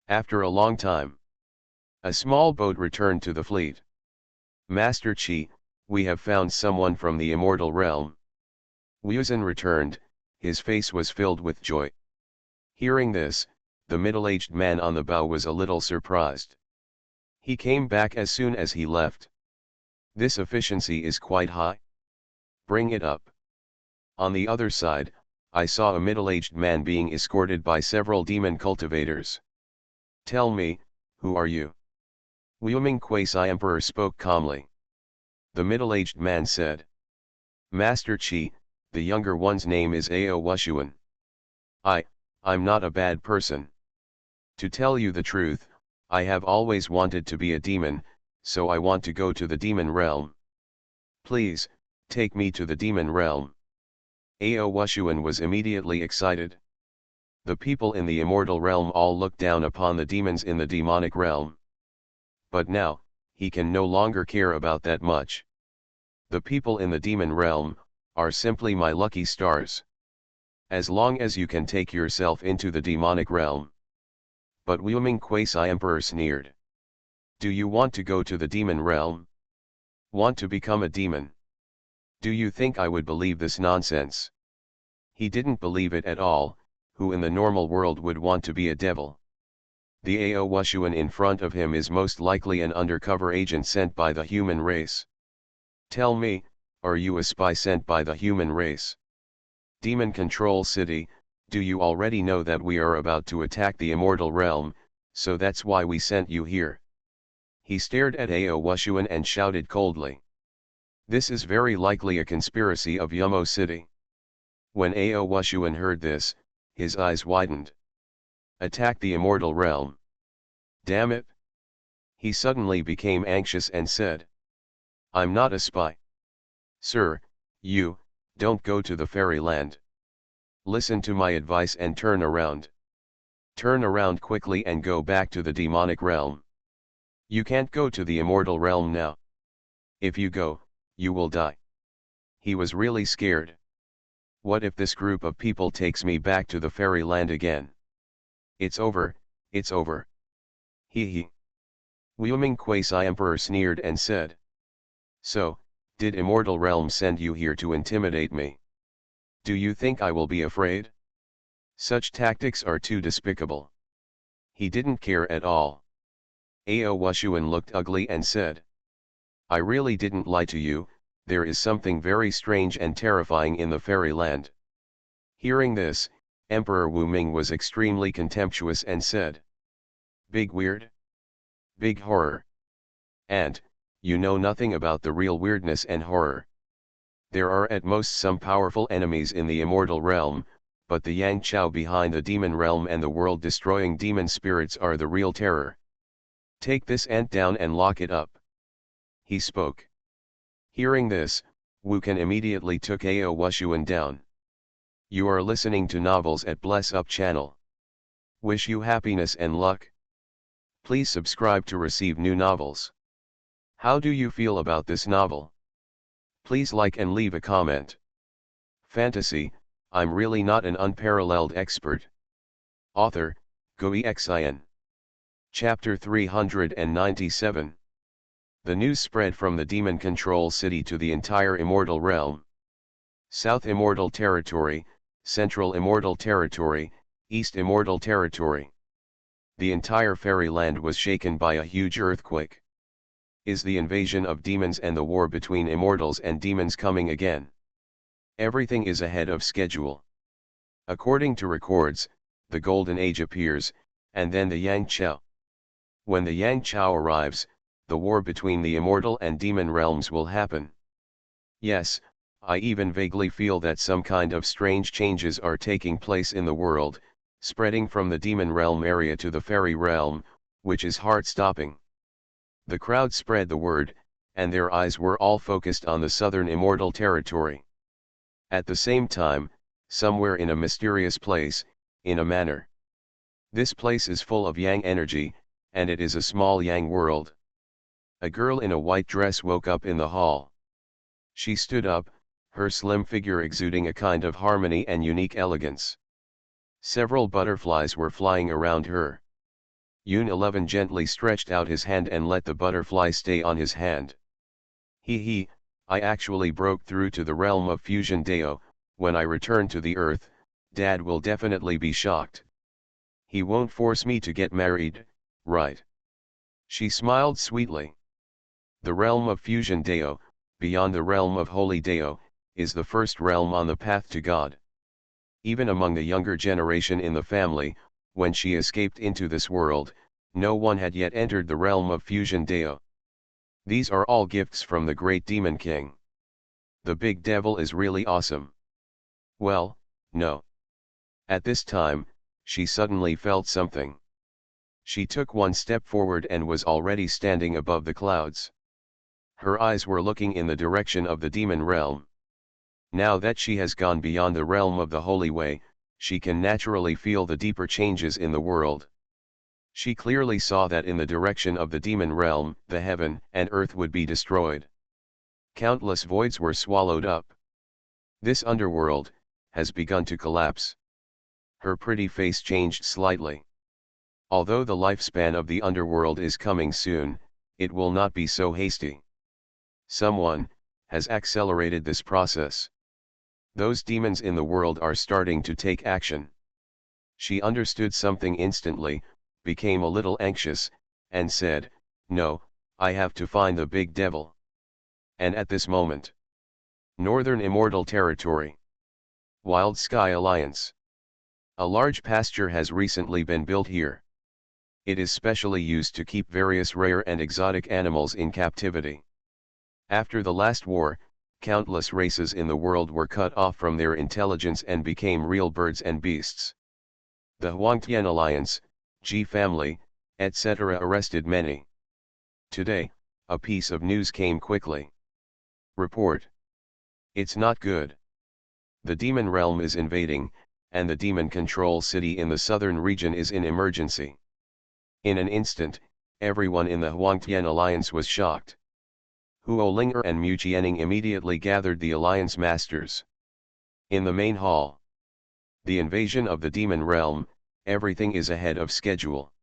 After a long time, a small boat returned to the fleet. "Master Chi, we have found someone from the immortal realm." Wuzan returned, his face was filled with joy. Hearing this, the middle-aged man on the bow was a little surprised. He came back as soon as he left. "This efficiency is quite high. Bring it up." On the other side, I saw a middle-aged man being escorted by several demon cultivators. "Tell me, who are you?" Wuming Quasi-Emperor spoke calmly. The middle-aged man said, "Master Chi, the younger one's name is Ao Wushuan. I'm not a bad person. To tell you the truth, I have always wanted to be a demon, so I want to go to the demon realm. Please, take me to the demon realm." Ao Wushuan was immediately excited. The people in the immortal realm all look down upon the demons in the demonic realm. But now, he can no longer care about that much. The people in the demon realm are simply my lucky stars. As long as you can take yourself into the demonic realm. But Wu Ming Quasi-Emperor sneered. Do you want to go to the demon realm? Want to become a demon? Do you think I would believe this nonsense? He didn't believe it at all. Who in the normal world would want to be a devil? The Ao Wushuan in front of him is most likely an undercover agent sent by the human race. Tell me, are you a spy sent by the human race? Demon Control City, do you already know that we are about to attack the immortal realm, so that's why we sent you here? He stared at Ao Wushuan and shouted coldly. This is very likely a conspiracy of Yumo City. When Ao Wushuan heard this, his eyes widened. Attack the immortal realm. Damn it! He suddenly became anxious and said. I'm not a spy. Sir, you, don't go to the fairyland. Listen to my advice and turn around. Turn around quickly and go back to the demonic realm. You can't go to the immortal realm now. If you go, you will die. He was really scared. What if this group of people takes me back to the fairyland again? It's over, it's over. Hee. Wu Ming Quasi-Emperor sneered and said. So, did immortal realm send you here to intimidate me? Do you think I will be afraid? Such tactics are too despicable. He didn't care at all. Ao Wushuan looked ugly and said. I really didn't lie to you, there is something very strange and terrifying in the fairyland. Hearing this, Emperor Wu Ming was extremely contemptuous and said. Big weird? Big horror. And, you know nothing about the real weirdness and horror. There are at most some powerful enemies in the immortal realm, but the Yang Chao behind the demon realm and the world-destroying demon spirits are the real terror. Take this ant down and lock it up. He spoke. Hearing this, Wu Kan immediately took Ao Wushuan down. You are listening to novels at Bless Up channel. Wish you happiness and luck. Please subscribe to receive new novels. How do you feel about this novel? Please like and leave a comment. Fantasy, I'm really not an unparalleled expert. Author, Xuanhuan. Chapter 397. The news spread from the Demon Control City to the entire Immortal Realm. South Immortal Territory, Central Immortal Territory, East Immortal Territory. The entire fairyland was shaken by a huge earthquake. Is the invasion of demons and the war between immortals and demons coming again? Everything is ahead of schedule. According to records, the Golden Age appears, and then the Yang Chao. When the Yang Chao arrives, the war between the immortal and demon realms will happen. Yes, I even vaguely feel that some kind of strange changes are taking place in the world, spreading from the demon realm area to the fairy realm, which is heart-stopping. The crowd spread the word, and their eyes were all focused on the southern immortal territory. At the same time, somewhere in a mysterious place, in a manor. This place is full of yang energy, and it is a small yang world. A girl in a white dress woke up in the hall. She stood up, her slim figure exuding a kind of harmony and unique elegance. Several butterflies were flying around her. Yun 11 gently stretched out his hand and let the butterfly stay on his hand. He, I actually broke through to the realm of Fusion Dao. When I return to the earth, Dad will definitely be shocked. He won't force me to get married, right? She smiled sweetly. The realm of Fusion Dao, beyond the realm of Holy Dao, is the first realm on the path to God. Even among the younger generation in the family, when she escaped into this world, no one had yet entered the realm of Fusion Dao. These are all gifts from the great Demon King. The big devil is really awesome. Well, no. At this time, she suddenly felt something. She took one step forward and was already standing above the clouds. Her eyes were looking in the direction of the demon realm. Now that she has gone beyond the realm of the Holy Way, she can naturally feel the deeper changes in the world. She clearly saw that in the direction of the demon realm, the heaven and earth would be destroyed. Countless voids were swallowed up. This underworld has begun to collapse. Her pretty face changed slightly. Although the lifespan of the underworld is coming soon, it will not be so hasty. Someone has accelerated this process. Those demons in the world are starting to take action. She understood something instantly, became a little anxious, and said, "No, I have to find the big devil." And at this moment, Northern Immortal Territory, Wild Sky Alliance. A large pasture has recently been built here. It is specially used to keep various rare and exotic animals in captivity. After the last war, countless races in the world were cut off from their intelligence and became real birds and beasts. The Huangtian Alliance, G family, etc. arrested many. Today, a piece of news came quickly. Report. It's not good. The demon realm is invading, and the demon control city in the southern region is in emergency. In an instant, everyone in the Huangtian Alliance was shocked. Huo Linger and Mu Qianing immediately gathered the alliance masters. In the main hall. The invasion of the demon realm, everything is ahead of schedule.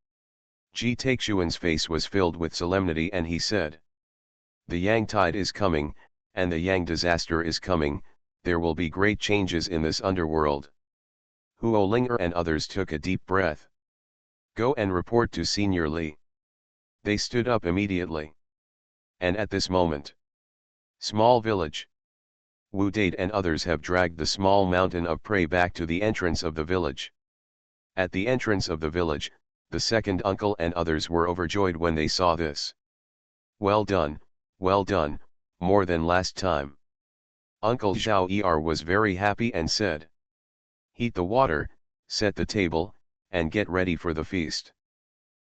Ji Taixuan's face was filled with solemnity and he said, "The Yang tide is coming, and the Yang disaster is coming, there will be great changes in this underworld." Huo Linger and others took a deep breath. "Go and report to Senior Li." They stood up immediately. And at this moment, small village. Wu Date and others have dragged the small mountain of prey back to the entrance of the village. At the entrance of the village, the second uncle and others were overjoyed when they saw this. Well done, more than last time." Uncle Zhao Er was very happy and said, "Heat the water, set the table, and get ready for the feast."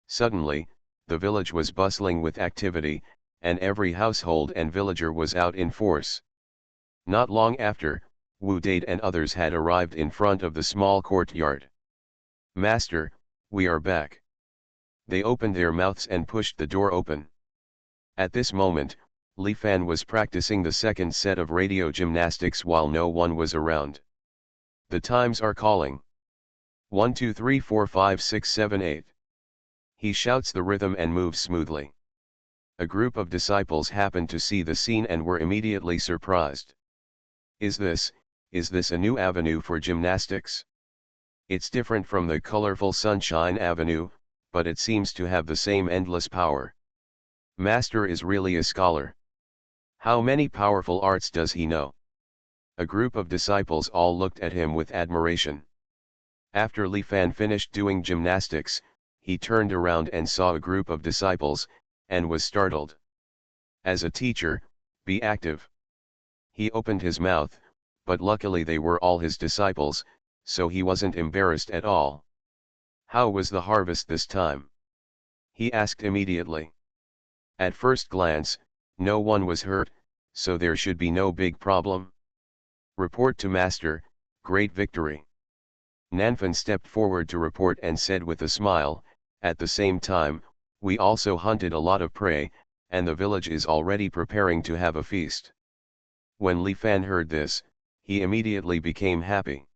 Suddenly, the village was bustling with activity, and every household and villager was out in force. Not long after, Wu Date and others had arrived in front of the small courtyard. "Master, we are back." They opened their mouths and pushed the door open. At this moment, Li Fan was practicing the second set of radio gymnastics while no one was around. "The times are calling. 1 2 3 4 5 6 7 8. He shouts the rhythm and moves smoothly. A group of disciples happened to see the scene and were immediately surprised. Is this a new avenue for gymnastics? It's different from the colorful Sunshine Avenue, but it seems to have the same endless power. Master is really a scholar. How many powerful arts does he know?" A group of disciples all looked at him with admiration. After Li Fan finished doing gymnastics, he turned around and saw a group of disciples, and was startled. As a teacher, be active. He opened his mouth, but luckily they were all his disciples, so he wasn't embarrassed at all. "How was the harvest this time?" he asked immediately. At first glance, no one was hurt, so there should be no big problem. "Report to Master, great victory." Nanfan stepped forward to report and said with a smile, "At the same time, we also hunted a lot of prey, and the village is already preparing to have a feast." When Li Fan heard this, he immediately became happy.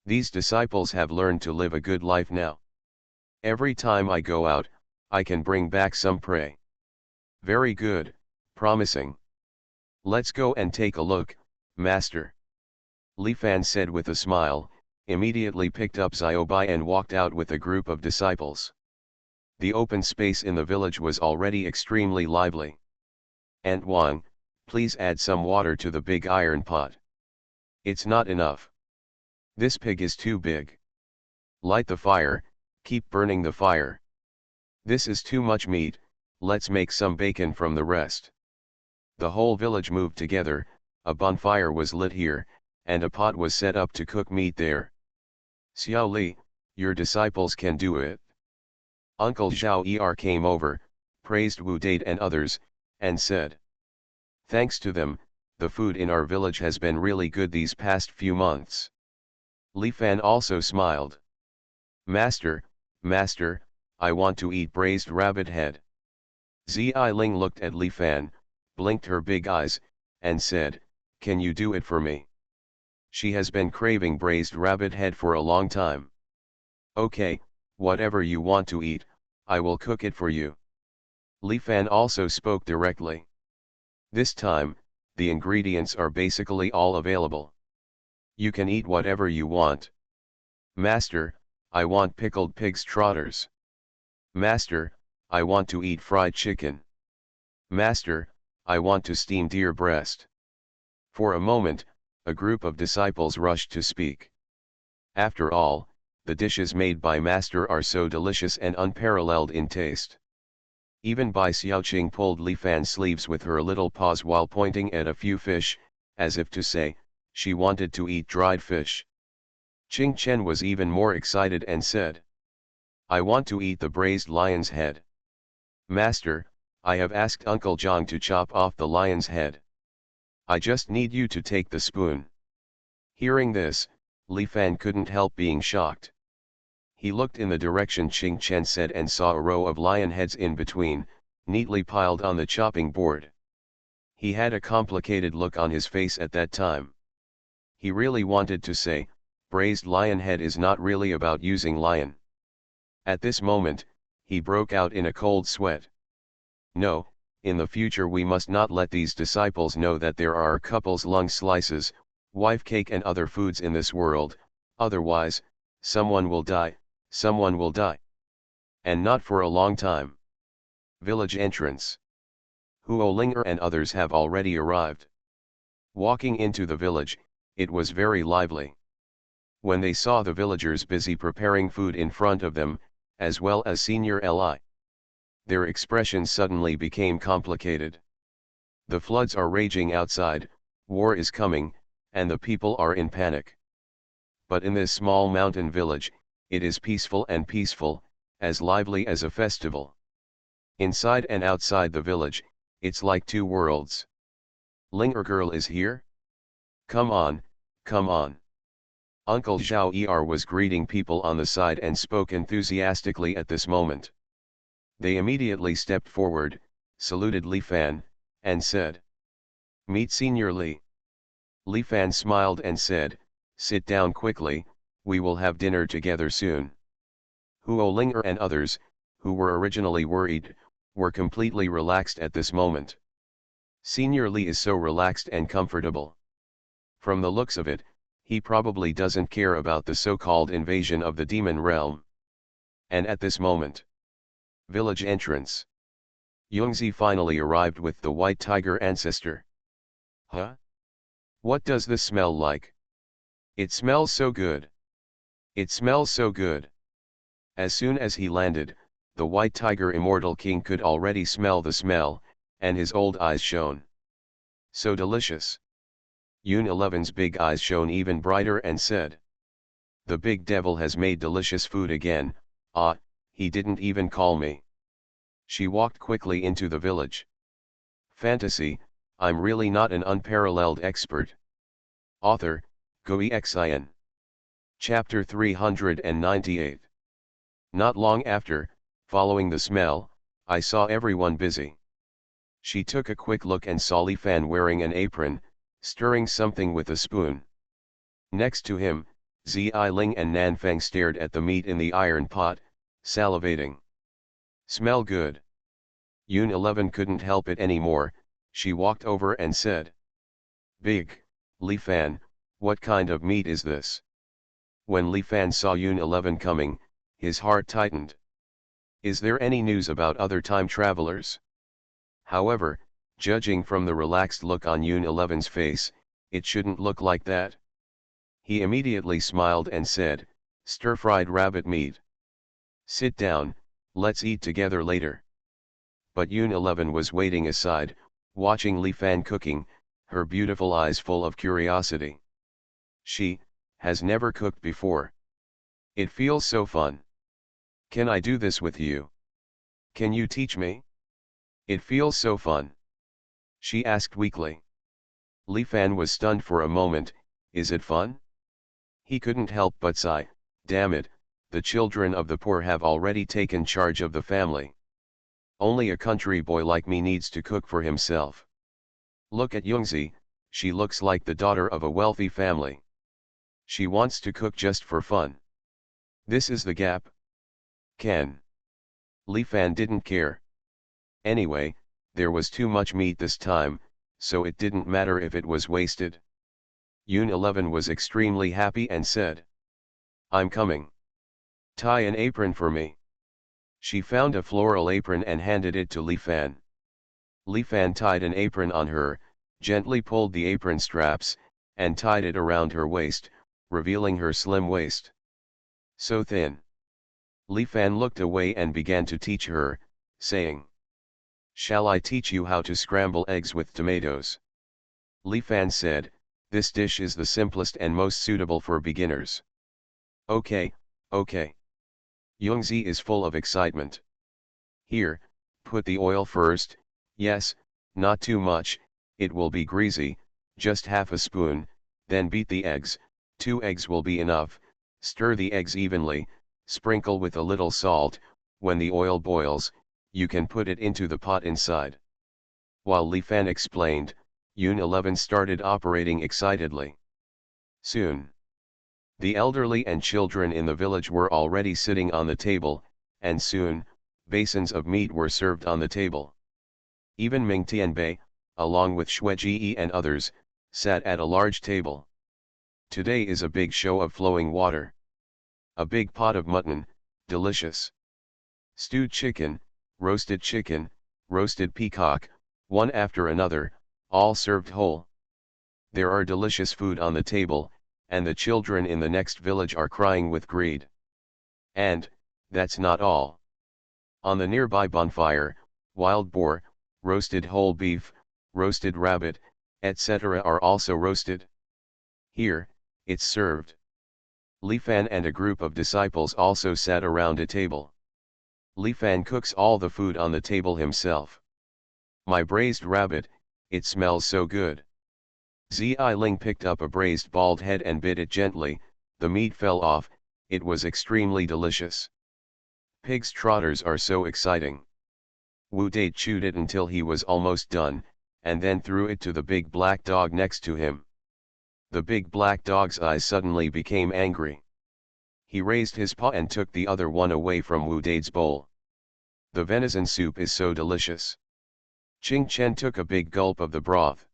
These disciples have learned to live a good life now. Every time I go out, I can bring back some prey. Very good, promising. Let's go and take a look, Master. Li Fan said with a smile, immediately picked up Xiaobai and walked out with a group of disciples. The open space in the village was already extremely lively. "Aunt Wang, please add some water to the big iron pot. It's not enough. This pig is too big. Light the fire, keep burning the fire. This is too much meat, let's make some bacon from the rest." The whole village moved together, a bonfire was lit here, and a pot was set up to cook meat there. "Xiao Li, your disciples can do it." Uncle Zhao Er came over, praised Wu Date and others, and said, "Thanks to them, the food in our village has been really good these past few months." Li Fan also smiled. Master, Master, I want to eat braised rabbit head. Zi Ling looked at Li Fan, blinked her big eyes, and said, can you do it for me? She has been craving braised rabbit head for a long time. Okay, whatever you want to eat, I will cook it for you. Li Fan also spoke directly. This time, the ingredients are basically all available. You can eat whatever you want. Master, I want pickled pig's trotters. Master, I want to eat fried chicken. Master, I want to steam deer breast. For a moment, a group of disciples rushed to speak. After all, the dishes made by Master are so delicious and unparalleled in taste. Even Bai Xiaoqing pulled Li Fan's sleeves with her little paws while pointing at a few fish, as if to say, she wanted to eat dried fish. Qing Chen was even more excited and said, I want to eat the braised lion's head. Master, I have asked Uncle Zhang to chop off the lion's head. I just need you to take the spoon. Hearing this, Li Fan couldn't help being shocked. He looked in the direction Qing Chen said and saw a row of lion heads in between, neatly piled on the chopping board. He had a complicated look on his face at that time. He really wanted to say, braised lion head is not really about using lion. At this moment, he broke out in a cold sweat. No, in the future we must not let these disciples know that there are couples' lung slices, wife cake and other foods in this world, otherwise, someone will die, someone will die. And not for a long time. Village entrance. Huo Linger and others have already arrived. Walking into the village, it was very lively. When they saw the villagers busy preparing food in front of them, as well as Senior Li, their expressions suddenly became complicated. The floods are raging outside, war is coming, and the people are in panic. But in this small mountain village, it is peaceful and peaceful, as lively as a festival. Inside and outside the village, it's like two worlds. Linger girl is here? Come on, come on. Uncle Zhao Er was greeting people on the side and spoke enthusiastically at this moment. They immediately stepped forward, saluted Li Fan, and said, meet Senior Li. Li Fan smiled and said, sit down quickly, we will have dinner together soon. Huo Linger and others, who were originally worried, were completely relaxed at this moment. Senior Li is so relaxed and comfortable. From the looks of it, he probably doesn't care about the so-called invasion of the demon realm. And at this moment, village entrance. Yongzi finally arrived with the white tiger ancestor. Huh? What does this smell like? It smells so good. It smells so good. As soon as he landed, the white tiger immortal king could already smell the smell, and his old eyes shone. So delicious. Yun 11's big eyes shone even brighter and said, the big devil has made delicious food again, he didn't even call me. She walked quickly into the village. Fantasy, I'm really not an unparalleled expert. Author, Xuanhuan. Chapter 398. Not long after, following the smell, I saw everyone busy. She took a quick look and saw Li Fan wearing an apron, stirring something with a spoon. Next to him, Zi Ling and Nanfeng stared at the meat in the iron pot, salivating. Smell good. Yun 11 couldn't help it anymore, she walked over and said. Big, Li Fan, what kind of meat is this? When Li Fan saw Yun 11 coming, his heart tightened. Is there any news about other time travelers? However, judging from the relaxed look on Yun 11's face, it shouldn't look like that. He immediately smiled and said, stir-fried rabbit meat. Sit down, let's eat together later. But Yun 11 was waiting aside, watching Li Fan cooking, her beautiful eyes full of curiosity. She has never cooked before. It feels so fun. Can I do this with you? Can you teach me? It feels so fun. She asked weakly. Li Fan was stunned for a moment, is it fun? He couldn't help but sigh, damn it, the children of the poor have already taken charge of the family. Only a country boy like me needs to cook for himself. Look at Yungzi, she looks like the daughter of a wealthy family. She wants to cook just for fun. This is the gap. Ken. Li Fan didn't care. Anyway, there was too much meat this time, so it didn't matter if it was wasted. Yun 11 was extremely happy and said, I'm coming. Tie an apron for me. She found a floral apron and handed it to Li Fan. Li Fan tied an apron on her, gently pulled the apron straps, and tied it around her waist, revealing her slim waist. So thin. Li Fan looked away and began to teach her, saying, Shall I teach you how to scramble eggs with tomatoes? Li Fan said, this dish is the simplest and most suitable for beginners. Okay, okay. Yungzi is full of excitement. Here, put the oil first, yes, not too much, it will be greasy, just half a spoon, then beat the eggs, 2 eggs will be enough, stir the eggs evenly, sprinkle with a little salt, when the oil boils, you can put it into the pot inside. While Li Fan explained, Yun 11 started operating excitedly. Soon, the elderly and children in the village were already sitting on the table, and soon, basins of meat were served on the table. Even Ming Tianbei, along with Xue Ji and others, sat at a large table. Today is a big show of flowing water. A big pot of mutton, delicious. Stewed chicken, roasted peacock, one after another, all served whole. There are delicious food on the table, and the children in the next village are crying with greed. And, that's not all. On the nearby bonfire, wild boar, roasted whole beef, roasted rabbit, etc. are also roasted. Here, it's served. Li Fan and a group of disciples also sat around a table. Li Fan cooks all the food on the table himself. My braised rabbit, it smells so good. Zi Ling picked up a braised bald head and bit it gently, the meat fell off, it was extremely delicious. Pig's trotters are so exciting. Wu Date chewed it until he was almost done, and then threw it to the big black dog next to him. The big black dog's eyes suddenly became angry. He raised his paw and took the other one away from Wu Date's bowl. The venison soup is so delicious. Ching Chen took a big gulp of the broth.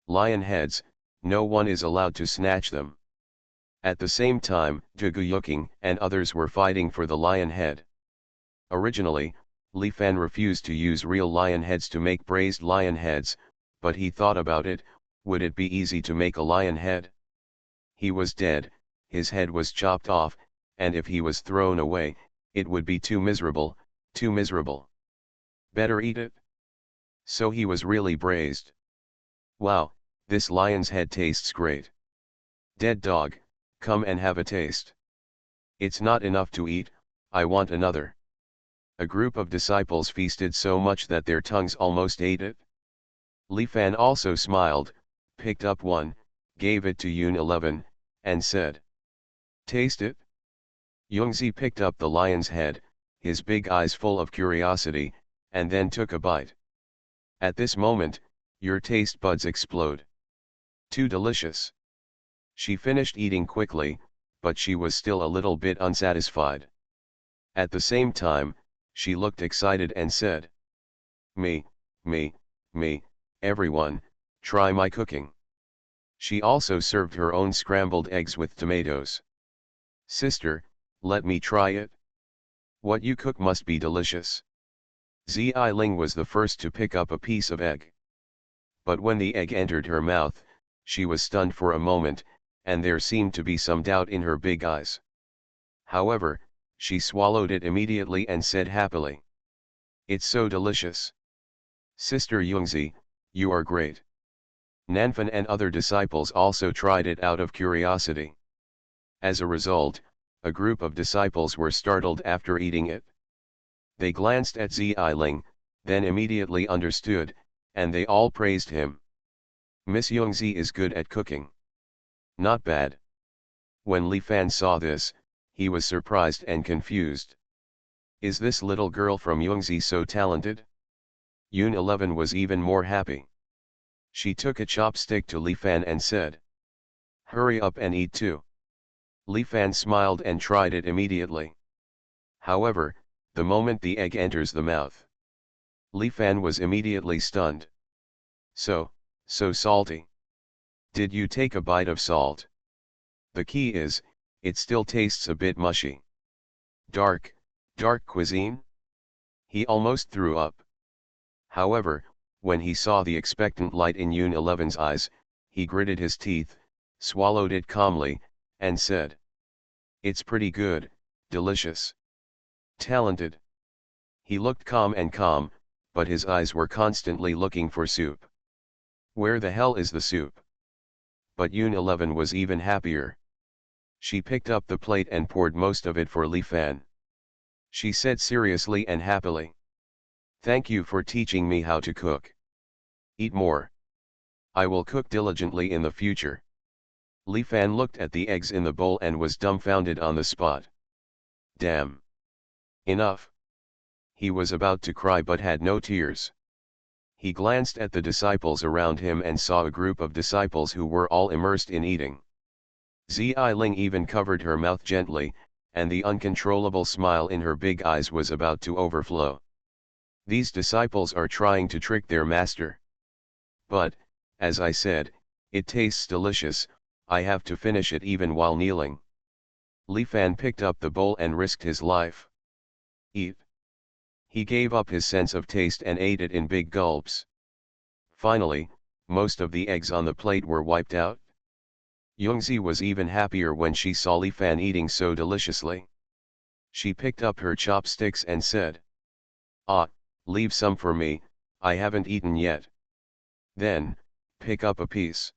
Lion heads, no one is allowed to snatch them. At the same time, Zhe Guyuking and others were fighting for the lion head. Originally, Li Fan refused to use real lion heads to make braised lion heads, but he thought about it, would it be easy to make a lion head? He was dead, his head was chopped off, and if he was thrown away, it would be too miserable, too miserable. Better eat it. So he was really braised. Wow, this lion's head tastes great. Dead dog, come and have a taste. It's not enough to eat, I want another. A group of disciples feasted so much that their tongues almost ate it. Li Fan also smiled, picked up one, gave it to Yun 11, and said, taste it. Yungzi picked up the lion's head, his big eyes full of curiosity, and then took a bite. At this moment, your taste buds explode. Too delicious. She finished eating quickly, but she was still a little bit unsatisfied. At the same time, she looked excited and said, me, everyone, try my cooking. She also served her own scrambled eggs with tomatoes. Sister, let me try it. What you cook must be delicious. Zi Ling was the first to pick up a piece of egg. But when the egg entered her mouth, she was stunned for a moment, and there seemed to be some doubt in her big eyes. However, she swallowed it immediately and said happily, it's so delicious. Sister Yungzi, you are great. Nanfan and other disciples also tried it out of curiosity. As a result, a group of disciples were startled after eating it. They glanced at Zi Ling, then immediately understood, and they all praised him. Miss Yungzi is good at cooking. Not bad. When Li Fan saw this, he was surprised and confused. Is this little girl from Yongzi so talented? Yun 11 was even more happy. She took a chopstick to Li Fan and said, "Hurry up and eat too." Li Fan smiled and tried it immediately. However, the moment the egg enters the mouth, Li Fan was immediately stunned. So salty. Did you take a bite of salt? The key is, it still tastes a bit mushy. Dark cuisine? He almost threw up. However, when he saw the expectant light in Yun 11's eyes, he gritted his teeth, swallowed it calmly, and said, "It's pretty good, delicious. Talented." He looked calm, but his eyes were constantly looking for soup. Where the hell is the soup? But Yun 11 was even happier. She picked up the plate and poured most of it for Li Fan. She said seriously and happily, "Thank you for teaching me how to cook. Eat more. I will cook diligently in the future." Li Fan looked at the eggs in the bowl and was dumbfounded on the spot. Damn. Enough. He was about to cry but had no tears. He glanced at the disciples around him and saw a group of disciples who were all immersed in eating. Ziling even covered her mouth gently, and the uncontrollable smile in her big eyes was about to overflow. These disciples are trying to trick their master. But, as I said, it tastes delicious, I have to finish it even while kneeling. Li Fan picked up the bowl and risked his life. Eat. He gave up his sense of taste and ate it in big gulps. Finally, most of the eggs on the plate were wiped out. Yongzi was even happier when she saw Li Fan eating so deliciously. She picked up her chopsticks and said, "Ah, leave some for me, I haven't eaten yet." Then, pick up a piece.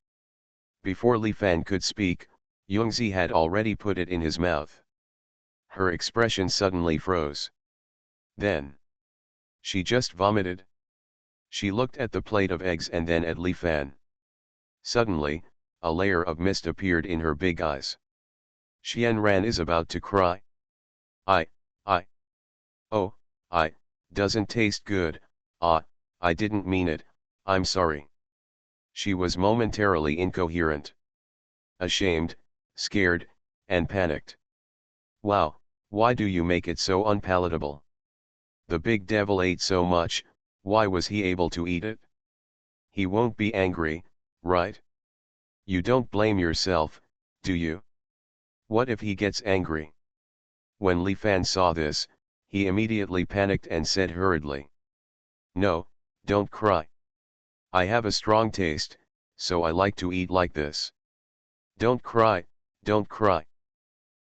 Before Li Fan could speak, Yongzi had already put it in his mouth. Her expression suddenly froze. Then, she just vomited. She looked at the plate of eggs and then at Li Fan. Suddenly, a layer of mist appeared in her big eyes. Xuanhuan is about to cry. Oh, doesn't taste good, I didn't mean it, I'm sorry." She was momentarily incoherent. Ashamed, scared, and panicked. "Wow, why do you make it so unpalatable? The big devil ate so much, why was he able to eat it? He won't be angry, right? You don't blame yourself, do you? What if he gets angry?" When Li Fan saw this, he immediately panicked and said hurriedly, "No, don't cry. I have a strong taste, so I like to eat like this. Don't cry, don't cry."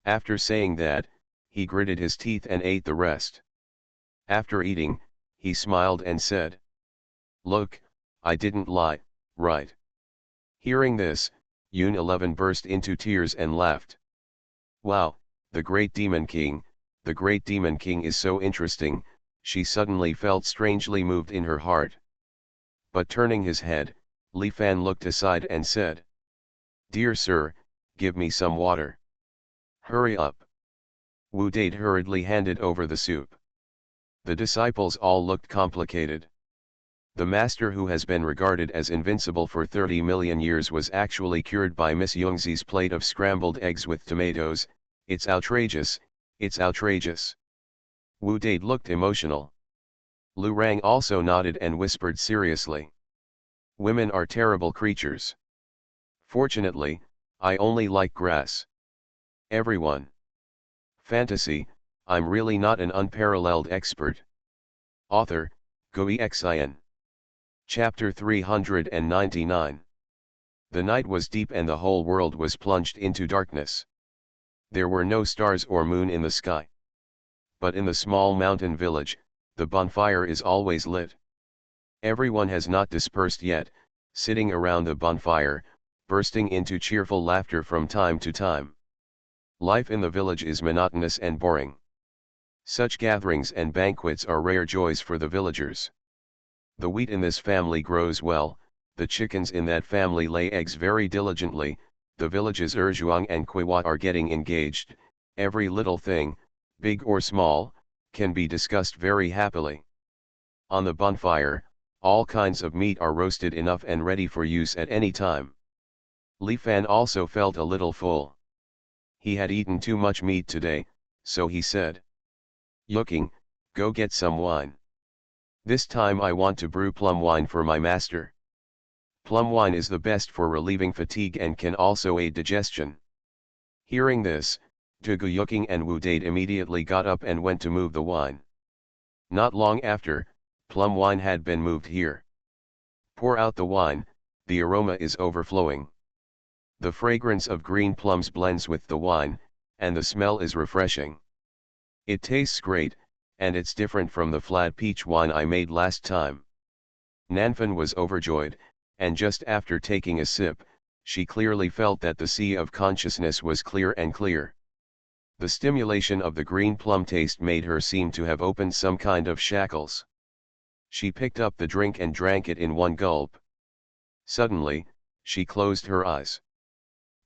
After saying that, he gritted his teeth and ate the rest. After eating, he smiled and said, "Look, I didn't lie, right?" Hearing this, Yun 11 burst into tears and laughed. "Wow, the great demon king is so interesting," she suddenly felt strangely moved in her heart. But turning his head, Li Fan looked aside and said, "Dear sir, give me some water. Hurry up." Wu Date hurriedly handed over the soup. The disciples all looked complicated. The master who has been regarded as invincible for 30 million years was actually cured by Miss Yongzi's plate of scrambled eggs with tomatoes. It's outrageous, it's outrageous." Wu Date looked emotional. Lu Rang also nodded and whispered seriously, "Women are terrible creatures. Fortunately, I only like grass." Everyone. Fantasy, I'm really not an unparalleled expert. Author, Xuanhuan. Chapter 399. The night was deep and the whole world was plunged into darkness. There were no stars or moon in the sky. But in the small mountain village, the bonfire is always lit. Everyone has not dispersed yet, sitting around the bonfire, bursting into cheerful laughter from time to time. Life in the village is monotonous and boring. Such gatherings and banquets are rare joys for the villagers. The wheat in this family grows well, the chickens in that family lay eggs very diligently, the villages Xuanhuan and Kuiwa are getting engaged, every little thing, big or small, can be discussed very happily. On the bonfire, all kinds of meat are roasted enough and ready for use at any time. Li Fan also felt a little full. He had eaten too much meat today, so he said, "Yuking, go get some wine. This time I want to brew plum wine for my master. Plum wine is the best for relieving fatigue and can also aid digestion." Hearing this, Dugu Yuking and Wu Dade immediately got up and went to move the wine. Not long after, plum wine had been moved here. Pour out the wine, the aroma is overflowing. The fragrance of green plums blends with the wine, and the smell is refreshing. It tastes great, and it's different from the flat peach wine I made last time. Nanfan was overjoyed, and just after taking a sip, she clearly felt that the sea of consciousness was clear and clear. The stimulation of the green plum taste made her seem to have opened some kind of shackles. She picked up the drink and drank it in one gulp. Suddenly, she closed her eyes.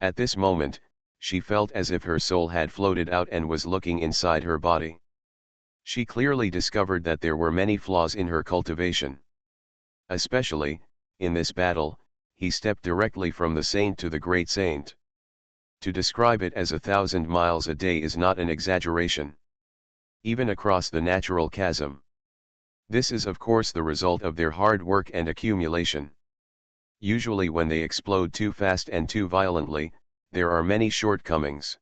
At this moment, she felt as if her soul had floated out and was looking inside her body. She clearly discovered that there were many flaws in her cultivation. Especially, in this battle, he stepped directly from the saint to the great saint. To describe it as 1,000 miles a day is not an exaggeration. Even across the natural chasm. This is of course the result of their hard work and accumulation. Usually when they explode too fast and too violently, there are many shortcomings.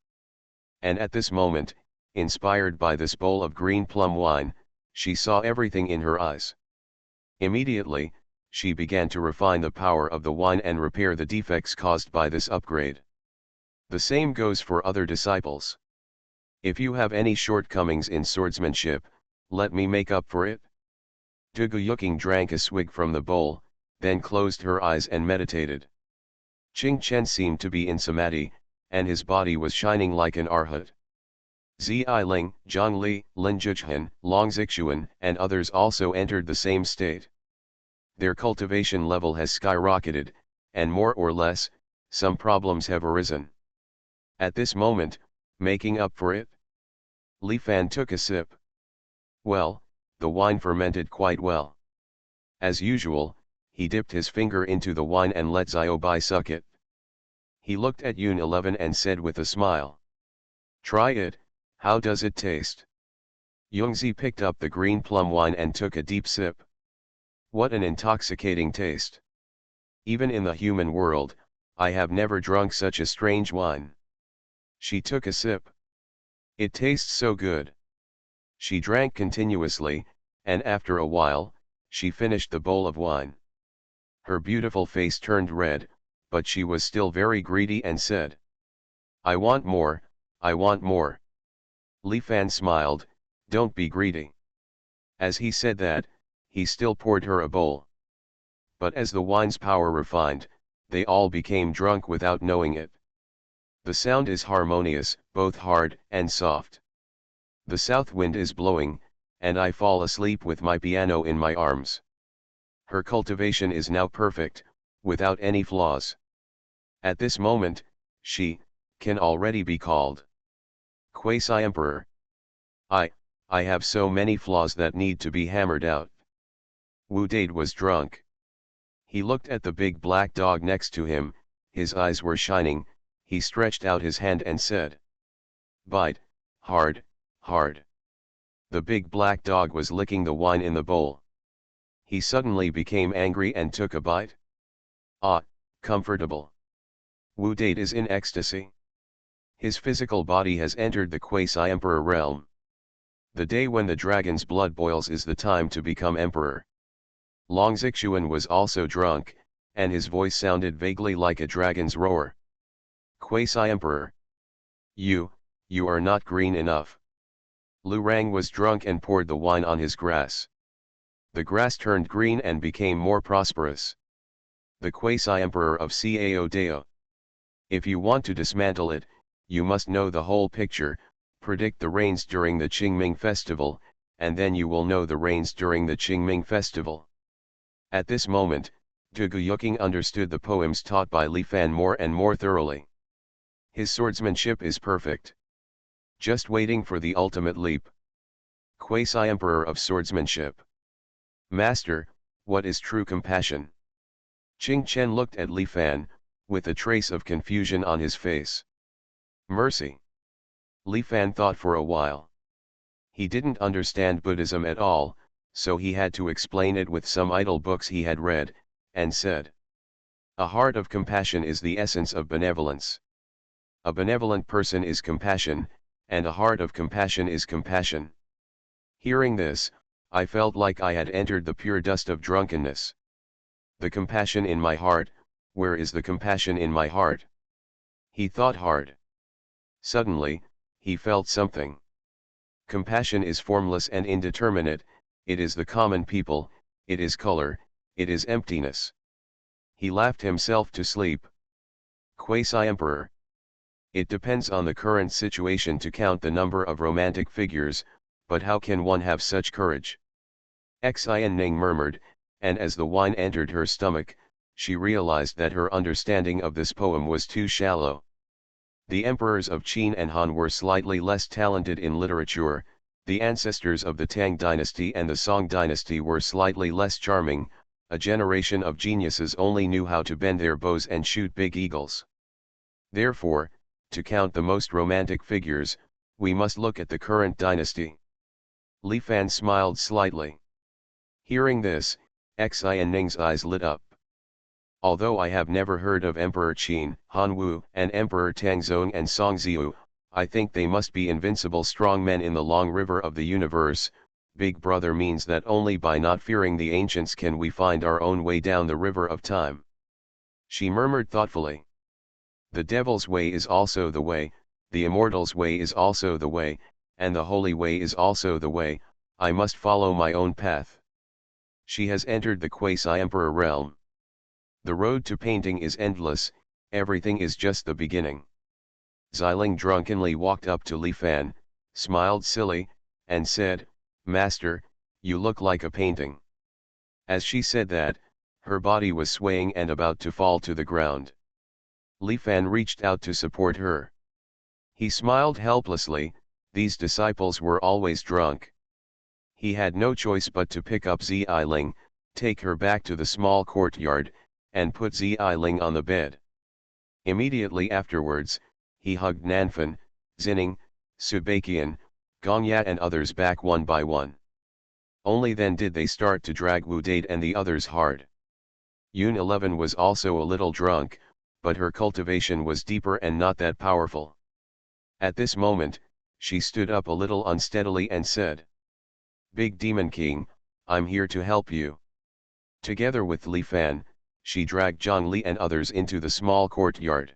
And at this moment, inspired by this bowl of green plum wine, she saw everything in her eyes. Immediately, she began to refine the power of the wine and repair the defects caused by this upgrade. The same goes for other disciples. If you have any shortcomings in swordsmanship, let me make up for it. Dugu Yuking drank a swig from the bowl, then closed her eyes and meditated. Qing Chen seemed to be in samadhi, and his body was shining like an arhat. Zi Ling, Zhang Li, Lin Zhichuan, Long Zixuan, and others also entered the same state. Their cultivation level has skyrocketed, and more or less, some problems have arisen. At this moment, making up for it, Li Fan took a sip. Well, the wine fermented quite well. As usual, he dipped his finger into the wine and let Xiaobai suck it. He looked at Yun 11 and said with a smile, "Try it, how does it taste?" Yungzi picked up the green plum wine and took a deep sip. What an intoxicating taste! Even in the human world, I have never drunk such a strange wine. She took a sip. It tastes so good. She drank continuously, and after a while, she finished the bowl of wine. Her beautiful face turned red, but she was still very greedy and said, "I want more, I want more." Li Fan smiled, "Don't be greedy." As he said that, he still poured her a bowl. But as the wine's power refined, they all became drunk without knowing it. The sound is harmonious, both hard and soft. The south wind is blowing, and I fall asleep with my piano in my arms. Her cultivation is now perfect, without any flaws. At this moment, she can already be called Quasi-Emperor. I have so many flaws that need to be hammered out. Wu Dade was drunk. He looked at the big black dog next to him, his eyes were shining, he stretched out his hand and said, "Bite, hard, hard." The big black dog was licking the wine in the bowl. He suddenly became angry and took a bite. Ah, comfortable. Wu Dade is in ecstasy. His physical body has entered the quasi-emperor realm. The day when the dragon's blood boils is the time to become emperor. Long Zixuan was also drunk, and his voice sounded vaguely like a dragon's roar. Quasi-emperor. You are not green enough. Lu Rang was drunk and poured the wine on his grass. The grass turned green and became more prosperous. The quasi-emperor of Cao Dao. If you want to dismantle it, you must know the whole picture, predict the rains during the Qingming festival, and then you will know the rains during the Qingming festival. At this moment, Dugu Yuking understood the poems taught by Li Fan more and more thoroughly. His swordsmanship is perfect. Just waiting for the ultimate leap. Quasi-emperor of swordsmanship. Master, what is true compassion? Qing Chen looked at Li Fan, with a trace of confusion on his face. Mercy. Li Fan thought for a while. He didn't understand Buddhism at all, so he had to explain it with some idle books he had read, and said, a heart of compassion is the essence of benevolence. A benevolent person is compassion, and a heart of compassion is compassion. Hearing this, I felt like I had entered the pure dust of drunkenness. The compassion in my heart, where is the compassion in my heart? He thought hard. Suddenly, he felt something. Compassion is formless and indeterminate, it is the common people, it is color, it is emptiness. He laughed himself to sleep. Quasi-emperor. It depends on the current situation to count the number of romantic figures, but how can one have such courage? Xian Ning murmured, and as the wine entered her stomach, she realized that her understanding of this poem was too shallow. The emperors of Qin and Han were slightly less talented in literature, the ancestors of the Tang dynasty and the Song dynasty were slightly less charming, a generation of geniuses only knew how to bend their bows and shoot big eagles. Therefore, to count the most romantic figures, we must look at the current dynasty. Li Fan smiled slightly. Hearing this, Xian Ning's eyes lit up. Although I have never heard of Emperor Qin, Han Wu, and Emperor Tangzong and Song Ziu, I think they must be invincible strong men in the long river of the universe. Big Brother means that only by not fearing the ancients can we find our own way down the river of time. She murmured thoughtfully. The devil's way is also the way, the immortal's way is also the way, and the holy way is also the way. I must follow my own path. She has entered the quasi-emperor realm. The road to painting is endless, everything is just the beginning. Xiling drunkenly walked up to Li Fan, smiled silly, and said, Master, you look like a painting. As she said that, her body was swaying and about to fall to the ground. Li Fan reached out to support her. He smiled helplessly, these disciples were always drunk. He had no choice but to pick up Xiling, take her back to the small courtyard, and put Xiling on the bed. Immediately afterwards, he hugged Nanfan, Xining, Subakian, Gongya and others back one by one. Only then did they start to drag Wu Date and the others hard. Yun 11 was also a little drunk, but her cultivation was deeper and not that powerful. At this moment, she stood up a little unsteadily and said, Big Demon King, I'm here to help you. Together with Li Fan, she dragged Zhang Li and others into the small courtyard.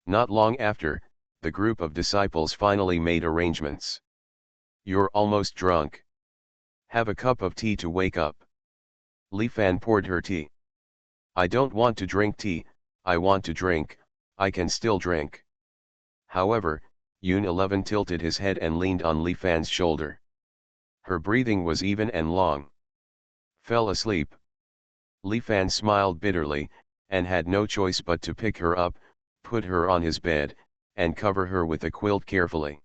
Not long after, the group of disciples finally made arrangements. You're almost drunk. Have a cup of tea to wake up. Li Fan poured her tea. I don't want to drink tea, I want to drink, I can still drink. However, Yun 11 tilted his head and leaned on Li Fan's shoulder. Her breathing was even and long. Fell asleep. Li Fan smiled bitterly, and had no choice but to pick her up, put her on his bed, and cover her with a quilt carefully.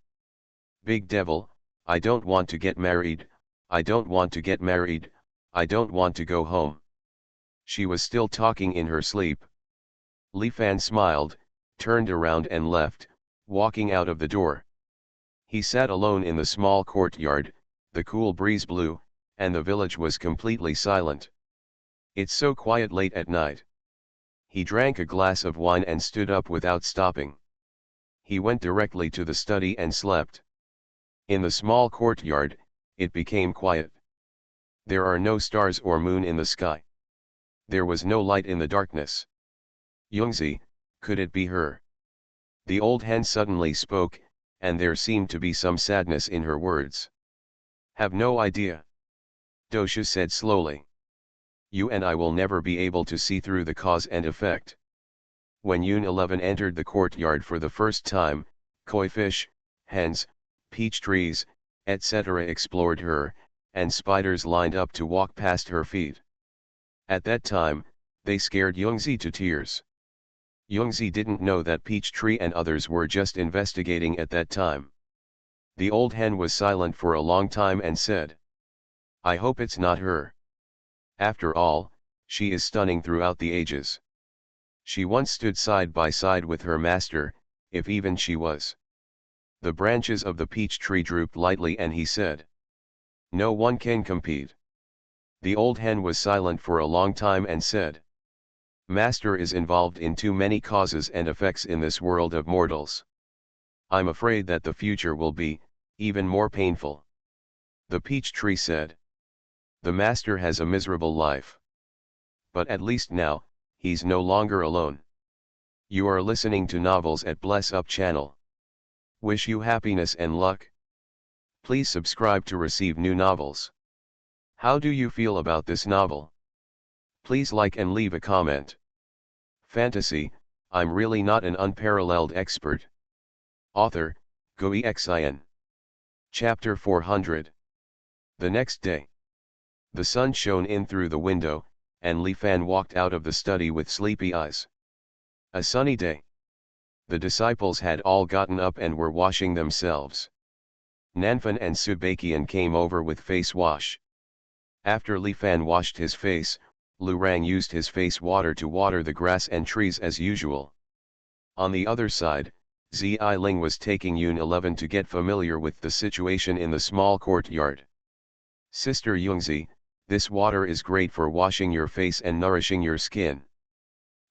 Big devil, I don't want to get married, I don't want to get married, I don't want to go home. She was still talking in her sleep. Li Fan smiled, turned around and left, walking out of the door. He sat alone in the small courtyard, the cool breeze blew, and the village was completely silent. It's so quiet late at night. He drank a glass of wine and stood up without stopping. He went directly to the study and slept. In the small courtyard, it became quiet. There are no stars or moon in the sky. There was no light in the darkness. Yungzi, could it be her? The old hen suddenly spoke, and there seemed to be some sadness in her words. Have no idea. Doshu said slowly. You and I will never be able to see through the cause and effect. When Yun 11 entered the courtyard for the first time, koi fish, hens, peach trees, etc. explored her, and spiders lined up to walk past her feet. At that time, they scared Yungzi to tears. Yungzi didn't know that Peachtree and others were just investigating at that time. The old hen was silent for a long time and said, "I hope it's not her. After all, she is stunning throughout the ages. She once stood side by side with her master, if even she was." The branches of the peach tree drooped lightly and he said, "No one can compete." The old hen was silent for a long time and said, "Master is involved in too many causes and effects in this world of mortals. I'm afraid that the future will be even more painful." The peach tree said, "The master has a miserable life. But at least now, he's no longer alone." You are listening to Novels at Bless Up channel. Wish you happiness and luck. Please subscribe to receive new novels. How do you feel about this novel? Please like and leave a comment. Fantasy, I'm really not an unparalleled expert. Author, Xuanhuan. Chapter 400. The next day. The sun shone in through the window, and Li Fan walked out of the study with sleepy eyes. A sunny day. The disciples had all gotten up and were washing themselves. Nanfan and Subakian came over with face wash. After Li Fan washed his face, Lu Rang used his face water to water the grass and trees as usual. On the other side, Zi Ling was taking Yun 11 to get familiar with the situation in the small courtyard. "Sister Yungzi, this water is great for washing your face and nourishing your skin."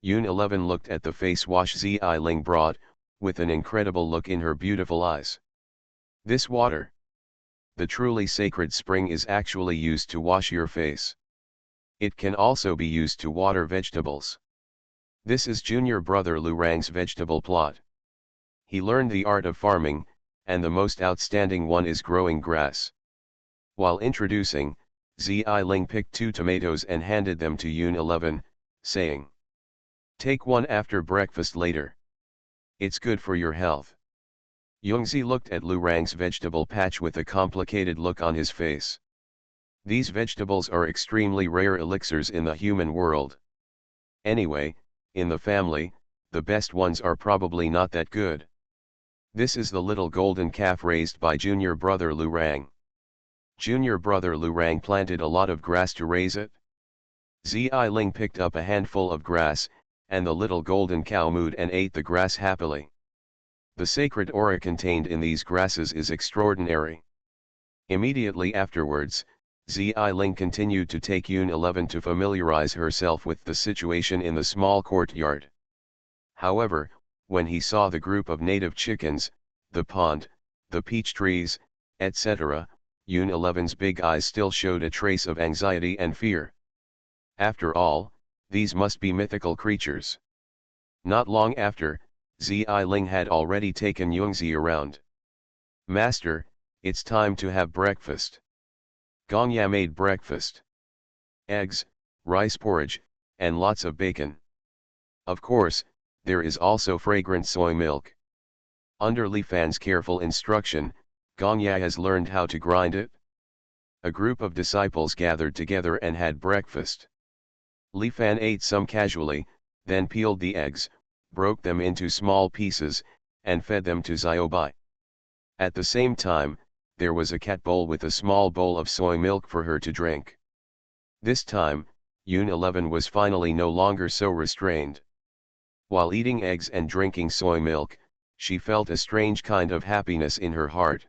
Yun 11 looked at the face wash Zi Ling brought, with an incredible look in her beautiful eyes. "This water, the truly sacred spring, is actually used to wash your face. It can also be used to water vegetables. This is junior brother Lu Rang's vegetable plot. He learned the art of farming, and the most outstanding one is growing grass." While introducing, Zi Ling picked 2 tomatoes and handed them to Yun 11, saying, "Take one after breakfast later. It's good for your health." Yungzi looked at Lu Rang's vegetable patch with a complicated look on his face. These vegetables are extremely rare elixirs in the human world. Anyway, in the family, the best ones are probably not that good. This is the little golden calf raised by junior brother Lu Rang. Junior brother Lu Rang planted a lot of grass to raise it. Zi Ling picked up a handful of grass, and the little golden cow mooed and ate the grass happily. The sacred aura contained in these grasses is extraordinary. Immediately afterwards, Zi Ling continued to take Yun 11 to familiarize herself with the situation in the small courtyard. However, when he saw the group of native chickens, the pond, the peach trees, etc., Yun 11's big eyes still showed a trace of anxiety and fear. After all, these must be mythical creatures. Not long after, Zi Ling had already taken Yungzi around. "Master, it's time to have breakfast." Gongya made breakfast. Eggs, rice porridge, and lots of bacon. Of course, there is also fragrant soy milk. Under Li Fan's careful instruction, Gongya has learned how to grind it. A group of disciples gathered together and had breakfast. Li Fan ate some casually, then peeled the eggs, broke them into small pieces, and fed them to Xiaobai. At the same time, there was a cat bowl with a small bowl of soy milk for her to drink. This time, Yun 11 was finally no longer so restrained. While eating eggs and drinking soy milk, she felt a strange kind of happiness in her heart.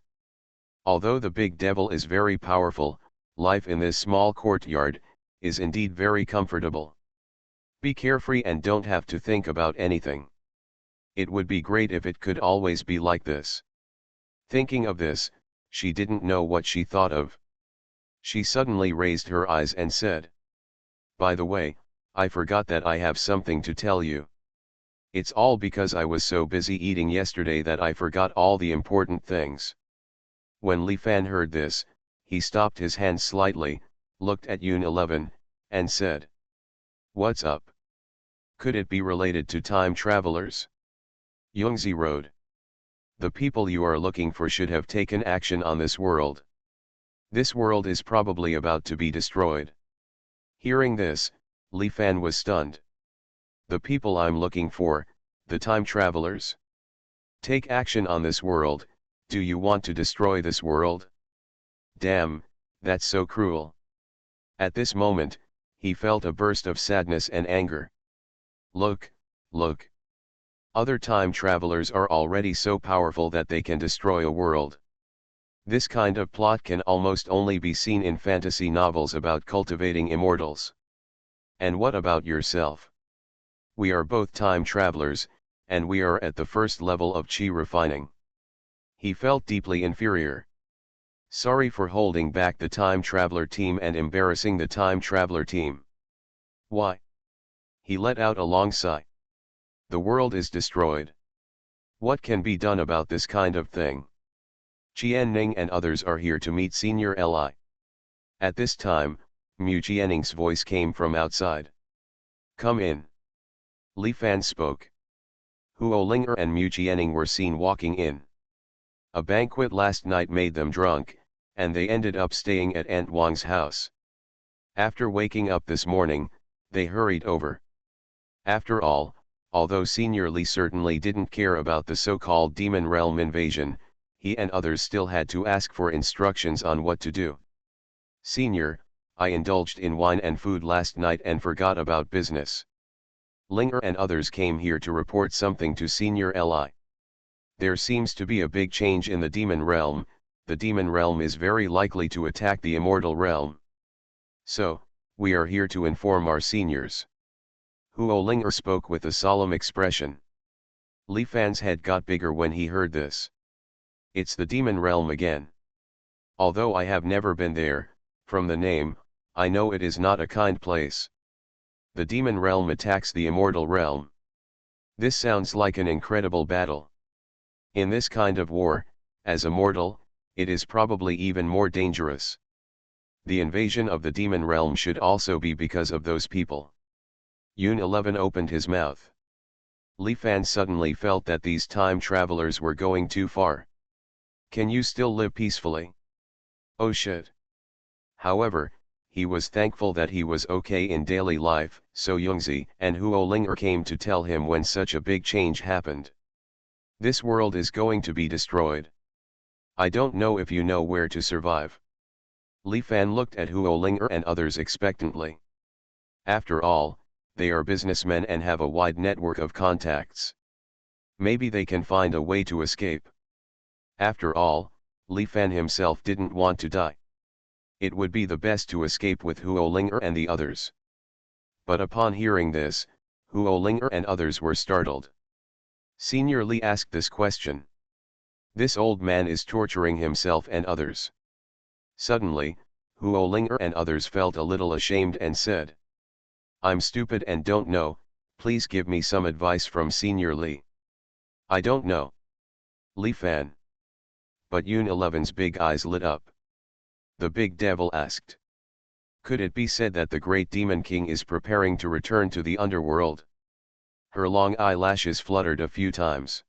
Although the big devil is very powerful, life in this small courtyard is indeed very comfortable. Be carefree and don't have to think about anything. It would be great if it could always be like this. Thinking of this, she didn't know what she thought of. She suddenly raised her eyes and said, "By the way, I forgot that I have something to tell you. It's all because I was so busy eating yesterday that I forgot all the important things." When Li Fan heard this, he stopped his hand slightly, looked at Yun 11, and said, "What's up? Could it be related to time travelers?" Yungzi wrote, "The people you are looking for should have taken action on this world. This world is probably about to be destroyed." Hearing this, Li Fan was stunned. "The people I'm looking for, The time travelers. Take action on this world. Do you want to destroy this world? Damn, that's so cruel. At this moment, he felt a burst of sadness and anger. Look, look. Other time travelers are already so powerful that they can destroy a world. This kind of plot can almost only be seen in fantasy novels about cultivating immortals. And what about yourself? We are both time travelers, and we are at the first level of chi refining. He felt deeply inferior. Sorry for holding back the time traveler team and embarrassing the time traveler team. Why? He let out a long sigh. The world is destroyed. What can be done about this kind of thing? Qianning and others are here to meet Senior Li. At this time, Mu Qianning's voice came from outside. Come in. Li Fan spoke. Huo Linger and Mu Qianning were seen walking in. A banquet last night made them drunk, and they ended up staying at Aunt Wang's house. After waking up this morning, they hurried over. After all, although Senior Li certainly didn't care about the so-called Demon Realm invasion, he and others still had to ask for instructions on what to do. Senior, I indulged in wine and food last night and forgot about business. Linger and others came here to report something to Senior Li. There seems to be a big change in the Demon Realm. The Demon Realm is very likely to attack the Immortal Realm. So, we are here to inform our seniors. Huo Linger spoke with a solemn expression. Li Fan's head got bigger when he heard this. It's the Demon Realm again. Although I have never been there, from the name, I know it is not a kind place. The Demon Realm attacks the Immortal Realm. This sounds like an incredible battle. In this kind of war, as a mortal, it is probably even more dangerous. The invasion of the Demon Realm should also be because of those people. Yun 11 opened his mouth. Li Fan suddenly felt that these time travelers were going too far. Can you still live peacefully? Oh shit. However, he was thankful that he was okay in daily life, so Yungzi and Huo Linger came to tell him when such a big change happened. This world is going to be destroyed. I don't know if you know where to survive. Li Fan looked at Huo Linger and others expectantly. After all, they are businessmen and have a wide network of contacts. Maybe they can find a way to escape. After all, Li Fan himself didn't want to die. It would be the best to escape with Huo Linger and the others. But upon hearing this, Huo Linger and others were startled. Senior Li asked this question. This old man is torturing himself and others. Suddenly, Huo Linger and others felt a little ashamed and said, I'm stupid and don't know, please give me some advice from Senior Li. I don't know. Li Fan. But Yun 11's big eyes lit up. The big devil asked. Could it be said that the great demon king is preparing to return to the underworld? Her long eyelashes fluttered a few times.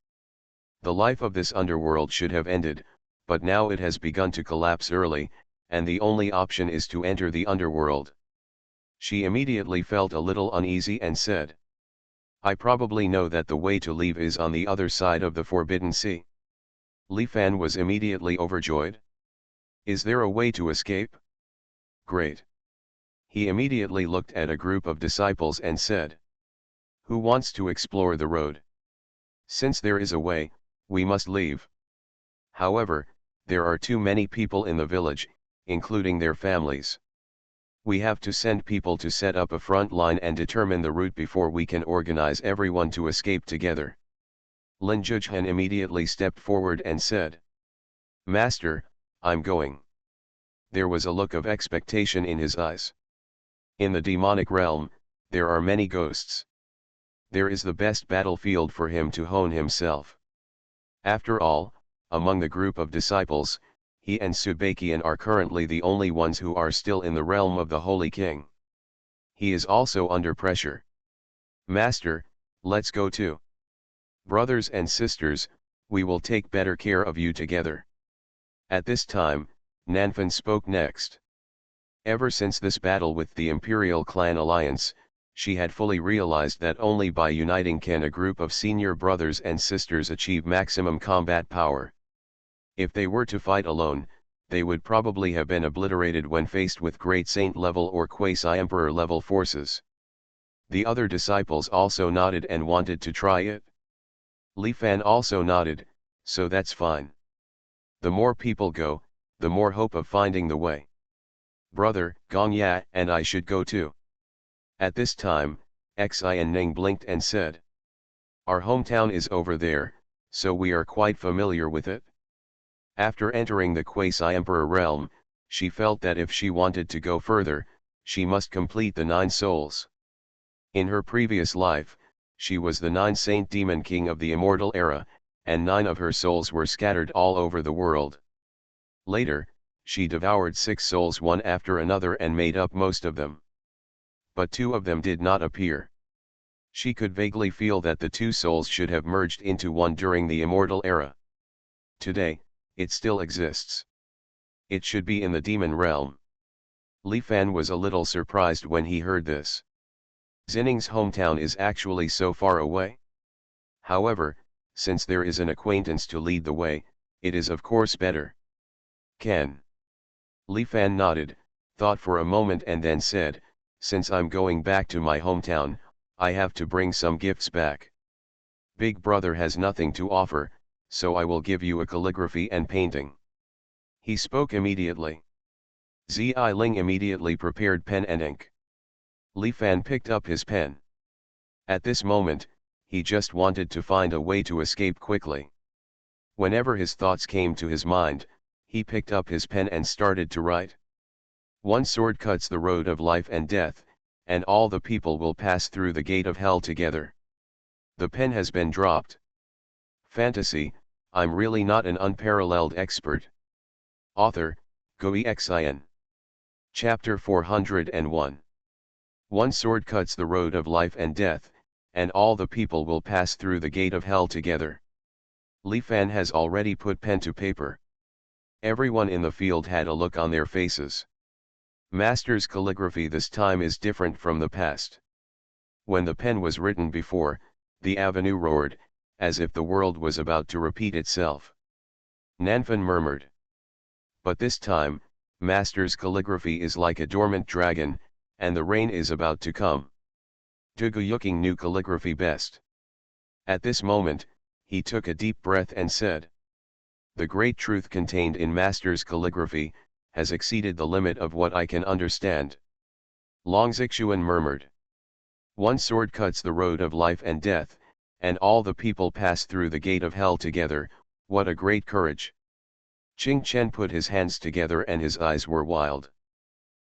The life of this underworld should have ended, but now it has begun to collapse early, and the only option is to enter the underworld. She immediately felt a little uneasy and said, I probably know that the way to leave is on the other side of the Forbidden Sea. Li Fan was immediately overjoyed. Is there a way to escape? Great. He immediately looked at a group of disciples and said, who wants to explore the road? Since there is a way, we must leave. However, there are too many people in the village, including their families. We have to send people to set up a front line and determine the route before we can organize everyone to escape together. Lin Zhujian immediately stepped forward and said, Master, I'm going. There was a look of expectation in his eyes. In the demonic realm, there are many ghosts. There is the best battlefield for him to hone himself. After all, among the group of disciples, he and Subakian are currently the only ones who are still in the realm of the Holy King. He is also under pressure. Master, let's go too. Brothers and sisters, we will take better care of you together. At this time, Nanfan spoke next. Ever since this battle with the Imperial Clan Alliance, She had fully realized that only by uniting can a group of senior brothers and sisters achieve maximum combat power. If they were to fight alone, they would probably have been obliterated when faced with great saint-level or quasi-emperor-level forces. The other disciples also nodded and wanted to try it. Li Fan also nodded, so that's fine. The more people go, the more hope of finding the way. Brother, Gong Ya and I should go too. At this time, Xin Ning blinked and said. Our hometown is over there, so we are quite familiar with it. After entering the quasi-emperor realm, she felt that if she wanted to go further, she must complete the 9 souls. In her previous life, she was the 9 saint demon king of the immortal era, and 9 of her souls were scattered all over the world. Later, she devoured 6 souls one after another and made up most of them. But 2 of them did not appear. She could vaguely feel that the 2 souls should have merged into one during the immortal era. Today, it still exists. It should be in the demon realm. Li Fan was a little surprised when he heard this. Xinning's hometown is actually so far away. However, since there is an acquaintance to lead the way, it is of course better. Can. Li Fan nodded, thought for a moment and then said, since I'm going back to my hometown, I have to bring some gifts back. Big brother has nothing to offer, so I will give you a calligraphy and painting. He spoke immediately. Zi Ling immediately prepared pen and ink. Li Fan picked up his pen. At this moment, he just wanted to find a way to escape quickly. Whenever his thoughts came to his mind, he picked up his pen and started to write. One sword cuts the road of life and death, and all the people will pass through the gate of hell together. The pen has been dropped. Fantasy, I'm really not an unparalleled expert. Author, Xuanhuan. Chapter 401. One sword cuts the road of life and death, and all the people will pass through the gate of hell together. Li Fan has already put pen to paper. Everyone in the field had a look on their faces. Master's calligraphy this time is different from the past. When the pen was written before, the avenue roared, as if the world was about to repeat itself. Nanfan murmured. But this time, Master's calligraphy is like a dormant dragon, and the rain is about to come. Duguyuking knew calligraphy best. At this moment, he took a deep breath and said. The great truth contained in Master's calligraphy, has exceeded the limit of what I can understand. Xuanhuan murmured. One sword cuts the road of life and death, and all the people pass through the gate of hell together, what a great courage. Qing Chen put his hands together and his eyes were wild.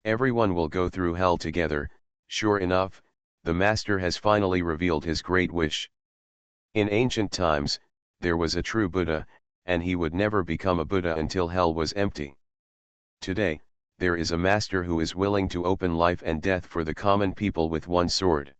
Everyone will go through hell together, sure enough, the Master has finally revealed his great wish. In ancient times, there was a true Buddha, and he would never become a Buddha until hell was empty. Today, there is a Master who is willing to open life and death for the common people with one sword.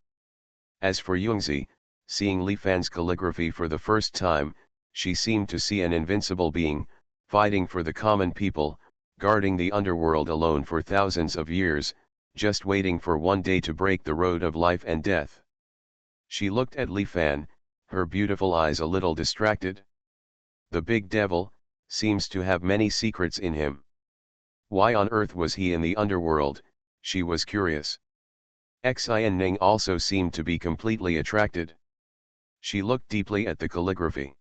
As for Yungzi, seeing Li Fan's calligraphy for the first time, she seemed to see an invincible being, fighting for the common people, guarding the underworld alone for thousands of years, just waiting for one day to break the road of life and death. She looked at Li Fan, her beautiful eyes a little distracted. The big devil, seems to have many secrets in him. Why on earth was he in the underworld, she was curious. Xin Ning also seemed to be completely attracted. She looked deeply at the calligraphy.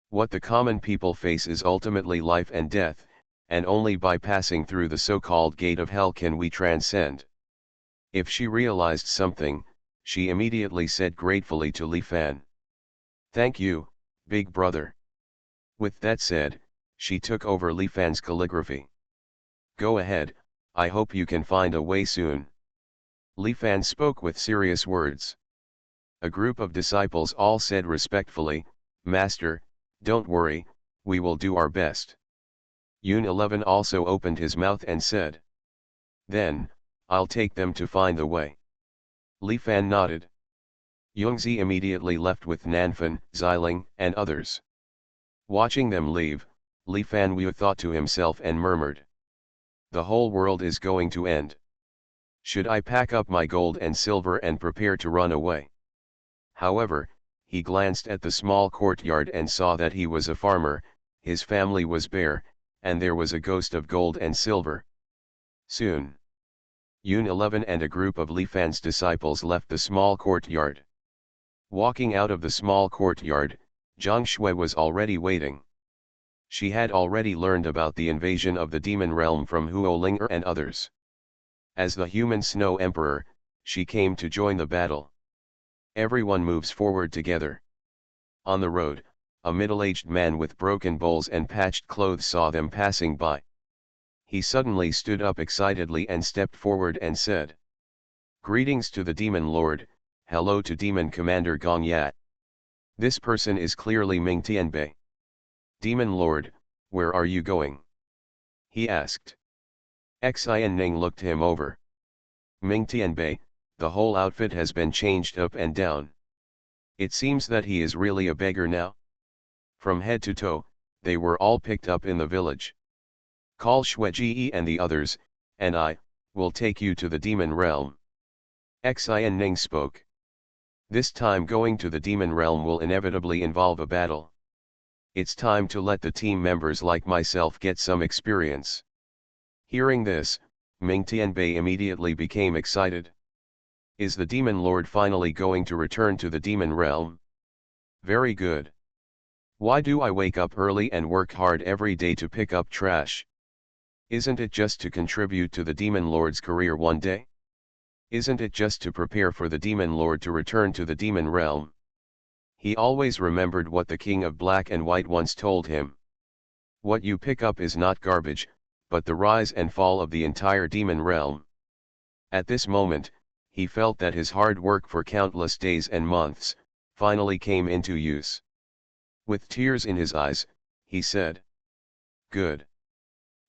What the common people face is ultimately life and death, and only by passing through the so-called gate of hell can we transcend. If she realized something, she immediately said gratefully to Li Fan. Thank you, big brother. With that said, she took over Li Fan's calligraphy. Go ahead, I hope you can find a way soon. Li Fan spoke with serious words. A group of disciples all said respectfully, Master, don't worry, we will do our best. Yun 11 also opened his mouth and said. Then, I'll take them to find the way. Li Fan nodded. Yungzi immediately left with Nanfan, Xiling, and others. Watching them leave, Li Fan thought to himself and murmured. The whole world is going to end. Should I pack up my gold and silver and prepare to run away? However, he glanced at the small courtyard and saw that he was a farmer, his family was bare, and there was a ghost of gold and silver. Soon, Yun 11 and a group of Li Fan's disciples left the small courtyard. Walking out of the small courtyard, Zhang Shui was already waiting. She had already learned about the invasion of the demon realm from Huo Linger and others. As the human snow emperor, she came to join the battle. Everyone moves forward together. On the road, a middle-aged man with broken bowls and patched clothes saw them passing by. He suddenly stood up excitedly and stepped forward and said, "Greetings to the Demon Lord, hello to Demon Commander Gong Yat. This person is clearly Ming Tianbei. Demon Lord, where are you going?" he asked. Xian Ning looked him over. Ming Tianbei, the whole outfit has been changed up and down. It seems that he is really a beggar now. From head to toe, they were all picked up in the village. Call Shuiji and the others, and I will take you to the demon realm. Xian Ning spoke. This time going to the demon realm will inevitably involve a battle. It's time to let the team members like myself get some experience. Hearing this, Ming Tianbei immediately became excited. Is the demon lord finally going to return to the demon realm? Very good. Why do I wake up early and work hard every day to pick up trash? Isn't it just to contribute to the demon lord's career one day? Isn't it just to prepare for the demon lord to return to the demon realm? He always remembered what the king of black and white once told him. What you pick up is not garbage, but the rise and fall of the entire demon realm. At this moment, he felt that his hard work for countless days and months, finally came into use. With tears in his eyes, he said, "Good."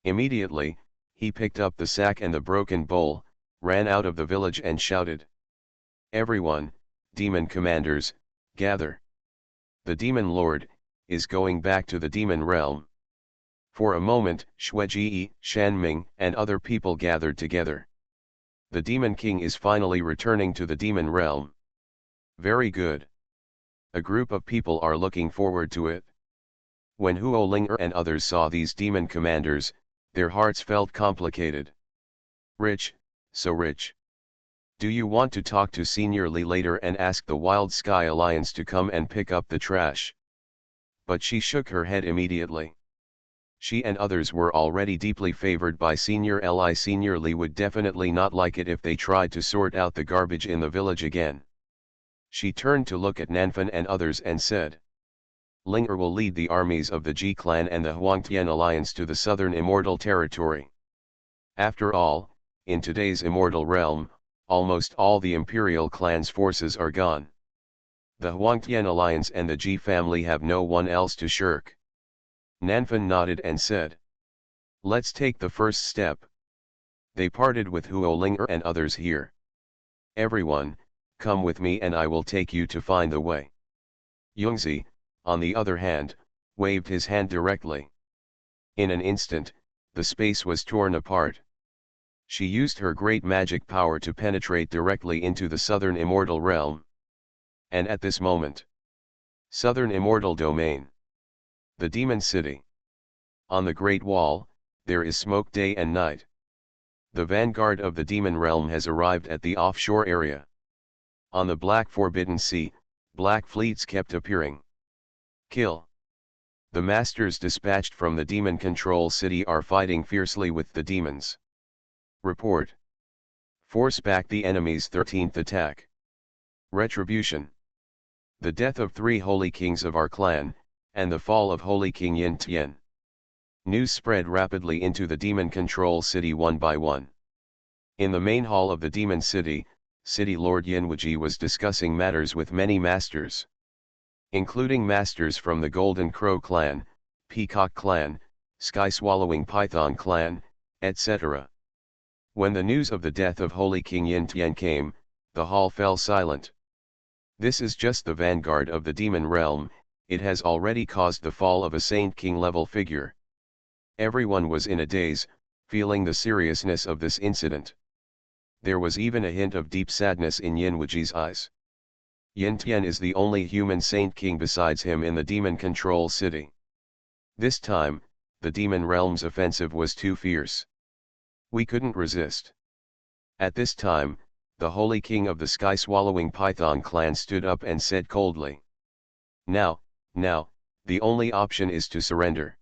Immediately, he picked up the sack and the broken bowl, ran out of the village and shouted, "Everyone, demon commanders, gather. The demon lord is going back to the demon realm." For a moment, Shuiji, Shanming, and other people gathered together. The demon king is finally returning to the demon realm. Very good. A group of people are looking forward to it. When Huo Linger and others saw these demon commanders, their hearts felt complicated. Rich, so rich. Do you want to talk to Senior Li later and ask the Wild Sky Alliance to come and pick up the trash? But she shook her head immediately. She and others were already deeply favored by Senior Li. Senior Li would definitely not like it if they tried to sort out the garbage in the village again. She turned to look at Nanfan and others and said, "Linger will lead the armies of the Ji clan and the Huangtian alliance to the southern immortal territory. After all, in today's immortal realm, almost all the imperial clan's forces are gone. The Huangtian alliance and the Ji family have no one else to shirk." Nanfan nodded and said, "Let's take the first step." They parted with Huo Linger and others here. "Everyone, come with me and I will take you to find the way." Yungzi, on the other hand, waved his hand directly. In an instant, the space was torn apart. She used her great magic power to penetrate directly into the southern immortal realm. And at this moment, southern immortal domain. The demon city. On the Great Wall, there is smoke day and night. The vanguard of the demon realm has arrived at the offshore area. On the Black Forbidden Sea, black fleets kept appearing. Kill. The masters dispatched from the demon control city are fighting fiercely with the demons. Report. Force back the enemy's 13th attack. Retribution. The death of 3 holy kings of our clan, and the fall of Holy King Yin Tian. News spread rapidly into the demon control city one by one. In the main hall of the demon city, City Lord Yin Wuji was discussing matters with many masters, including masters from the Golden Crow clan, Peacock clan, Sky Swallowing Python clan, etc. When the news of the death of Holy King Yin Tian came, the hall fell silent. This is just the vanguard of the demon realm. It has already caused the fall of a Saint King level figure. Everyone was in a daze, feeling the seriousness of this incident. There was even a hint of deep sadness in Yin Wuji's eyes. Yin Tian is the only human saint king besides him in the demon control city. This time, the demon realm's offensive was too fierce. We couldn't resist. At this time, the holy king of the sky-swallowing python clan stood up and said coldly, Now, the only option is to surrender."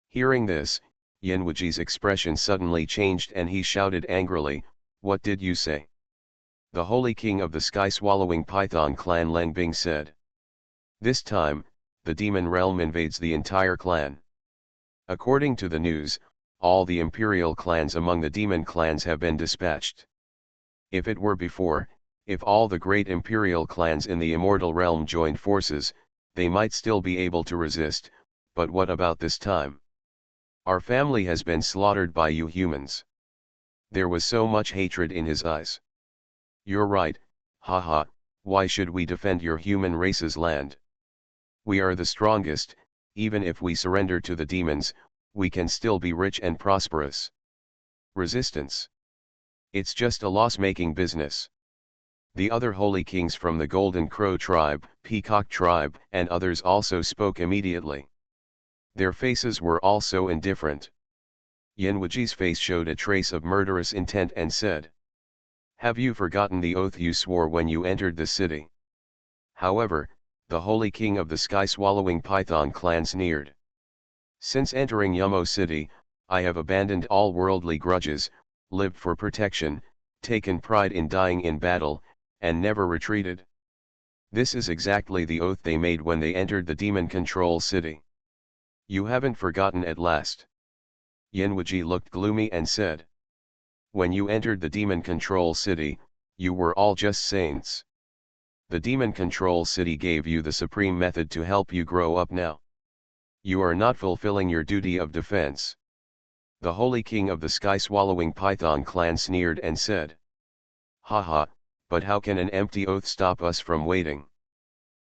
Hearing this, Yin Wuji's expression suddenly changed and he shouted angrily, "What did you say?" The holy king of the sky-swallowing python clan Lengbing said. This time, the demon realm invades the entire clan. According to the news, all the imperial clans among the demon clans have been dispatched. If it were before, if all the great imperial clans in the immortal realm joined forces, they might still be able to resist, but what about this time? Our family has been slaughtered by you humans. There was so much hatred in his eyes. You're right, haha, why should we defend your human race's land? We are the strongest, even if we surrender to the demons, we can still be rich and prosperous. Resistance. It's just a loss-making business. The other holy kings from the Golden Crow tribe, Peacock tribe, and others also spoke immediately. Their faces were also indifferent. Yin Wuji's face showed a trace of murderous intent and said, "Have you forgotten the oath you swore when you entered the city?" However, the holy king of the sky-swallowing python clan sneered. "Since entering Yumo City, I have abandoned all worldly grudges, lived for protection, taken pride in dying in battle, and never retreated." This is exactly the oath they made when they entered the demon control city. You haven't forgotten at last. Yin Wuji looked gloomy and said, "When you entered the demon control city, you were all just saints. The demon control city gave you the supreme method to help you grow up now. You are not fulfilling your duty of defense." The holy king of the sky-swallowing python clan sneered and said, "Haha, but how can an empty oath stop us from waiting?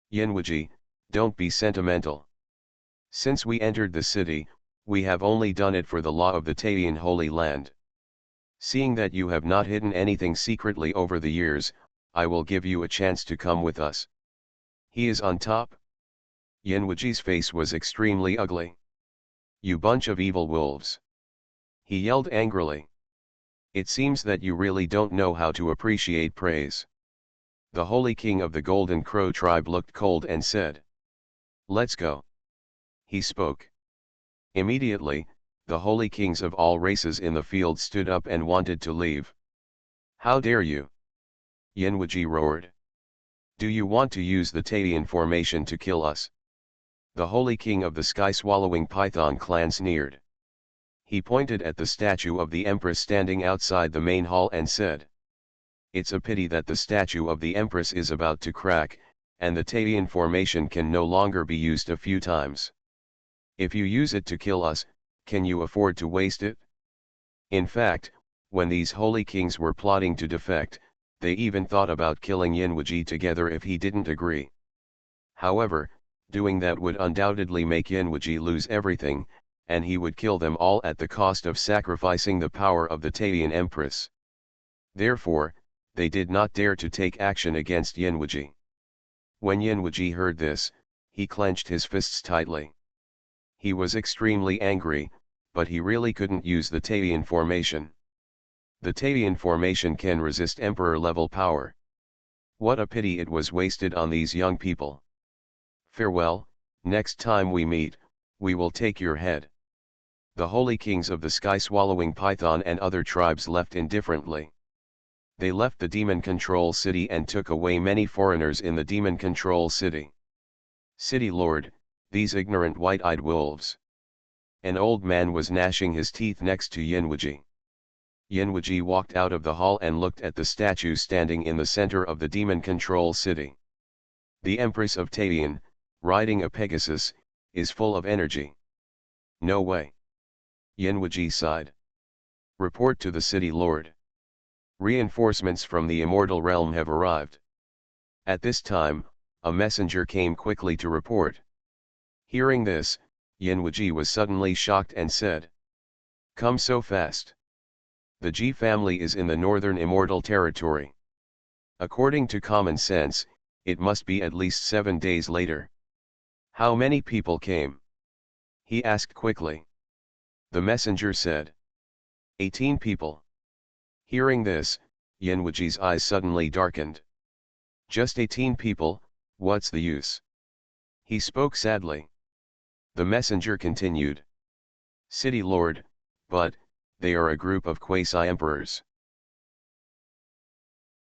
Yin Wuji, don't be sentimental. Since we entered the city, we have only done it for the law of the Taiyan Holy Land. Seeing that you have not hidden anything secretly over the years, I will give you a chance to come with us." "He is on top?" Yin Wuji's face was extremely ugly. "You bunch of evil wolves!" he yelled angrily. "It seems that you really don't know how to appreciate praise." The holy king of the Golden Crow tribe looked cold and said, "Let's go." He spoke. Immediately, the holy kings of all races in the field stood up and wanted to leave. "How dare you?" Yin Wuji roared. "Do you want to use the Taiyan formation to kill us?" The holy king of the sky-swallowing python clan sneered. He pointed at the statue of the Empress standing outside the main hall and said, "It's a pity that the statue of the Empress is about to crack, and the Taiyan formation can no longer be used a few times. If you use it to kill us, can you afford to waste it?" In fact, when these holy kings were plotting to defect, they even thought about killing Yin Wuji together if he didn't agree. However, doing that would undoubtedly make Yin Wuji lose everything, and he would kill them all at the cost of sacrificing the power of the Taiyan Empress. Therefore, they did not dare to take action against Yin Wuji. When Yin Wuji heard this, he clenched his fists tightly. He was extremely angry, but he really couldn't use the Taiyan formation. The Taiyan formation can resist emperor-level power. What a pity it was wasted on these young people. Farewell, next time we meet, we will take your head. The holy kings of the sky-swallowing python and other tribes left indifferently. They left the demon control city and took away many foreigners in the demon control city. "City lord, these ignorant white-eyed wolves." An old man was gnashing his teeth next to Yin Wuji. Yin Wuji walked out of the hall and looked at the statue standing in the center of the demon control city. The Empress of Taiyan, riding a Pegasus, is full of energy. No way. Yin Wuji sighed. "Report to the city lord. Reinforcements from the immortal realm have arrived." At this time, a messenger came quickly to report. Hearing this, Yin Wuji was suddenly shocked and said, "Come so fast. The Ji family is in the northern immortal territory. According to common sense, it must be at least 7 days later. How many people came? He asked quickly. The messenger said. 18 people. Hearing this, Yanwuji's eyes suddenly darkened. Just 18 people, what's the use? He spoke sadly. The messenger continued. City lord, but, they are a group of quasi-emperors.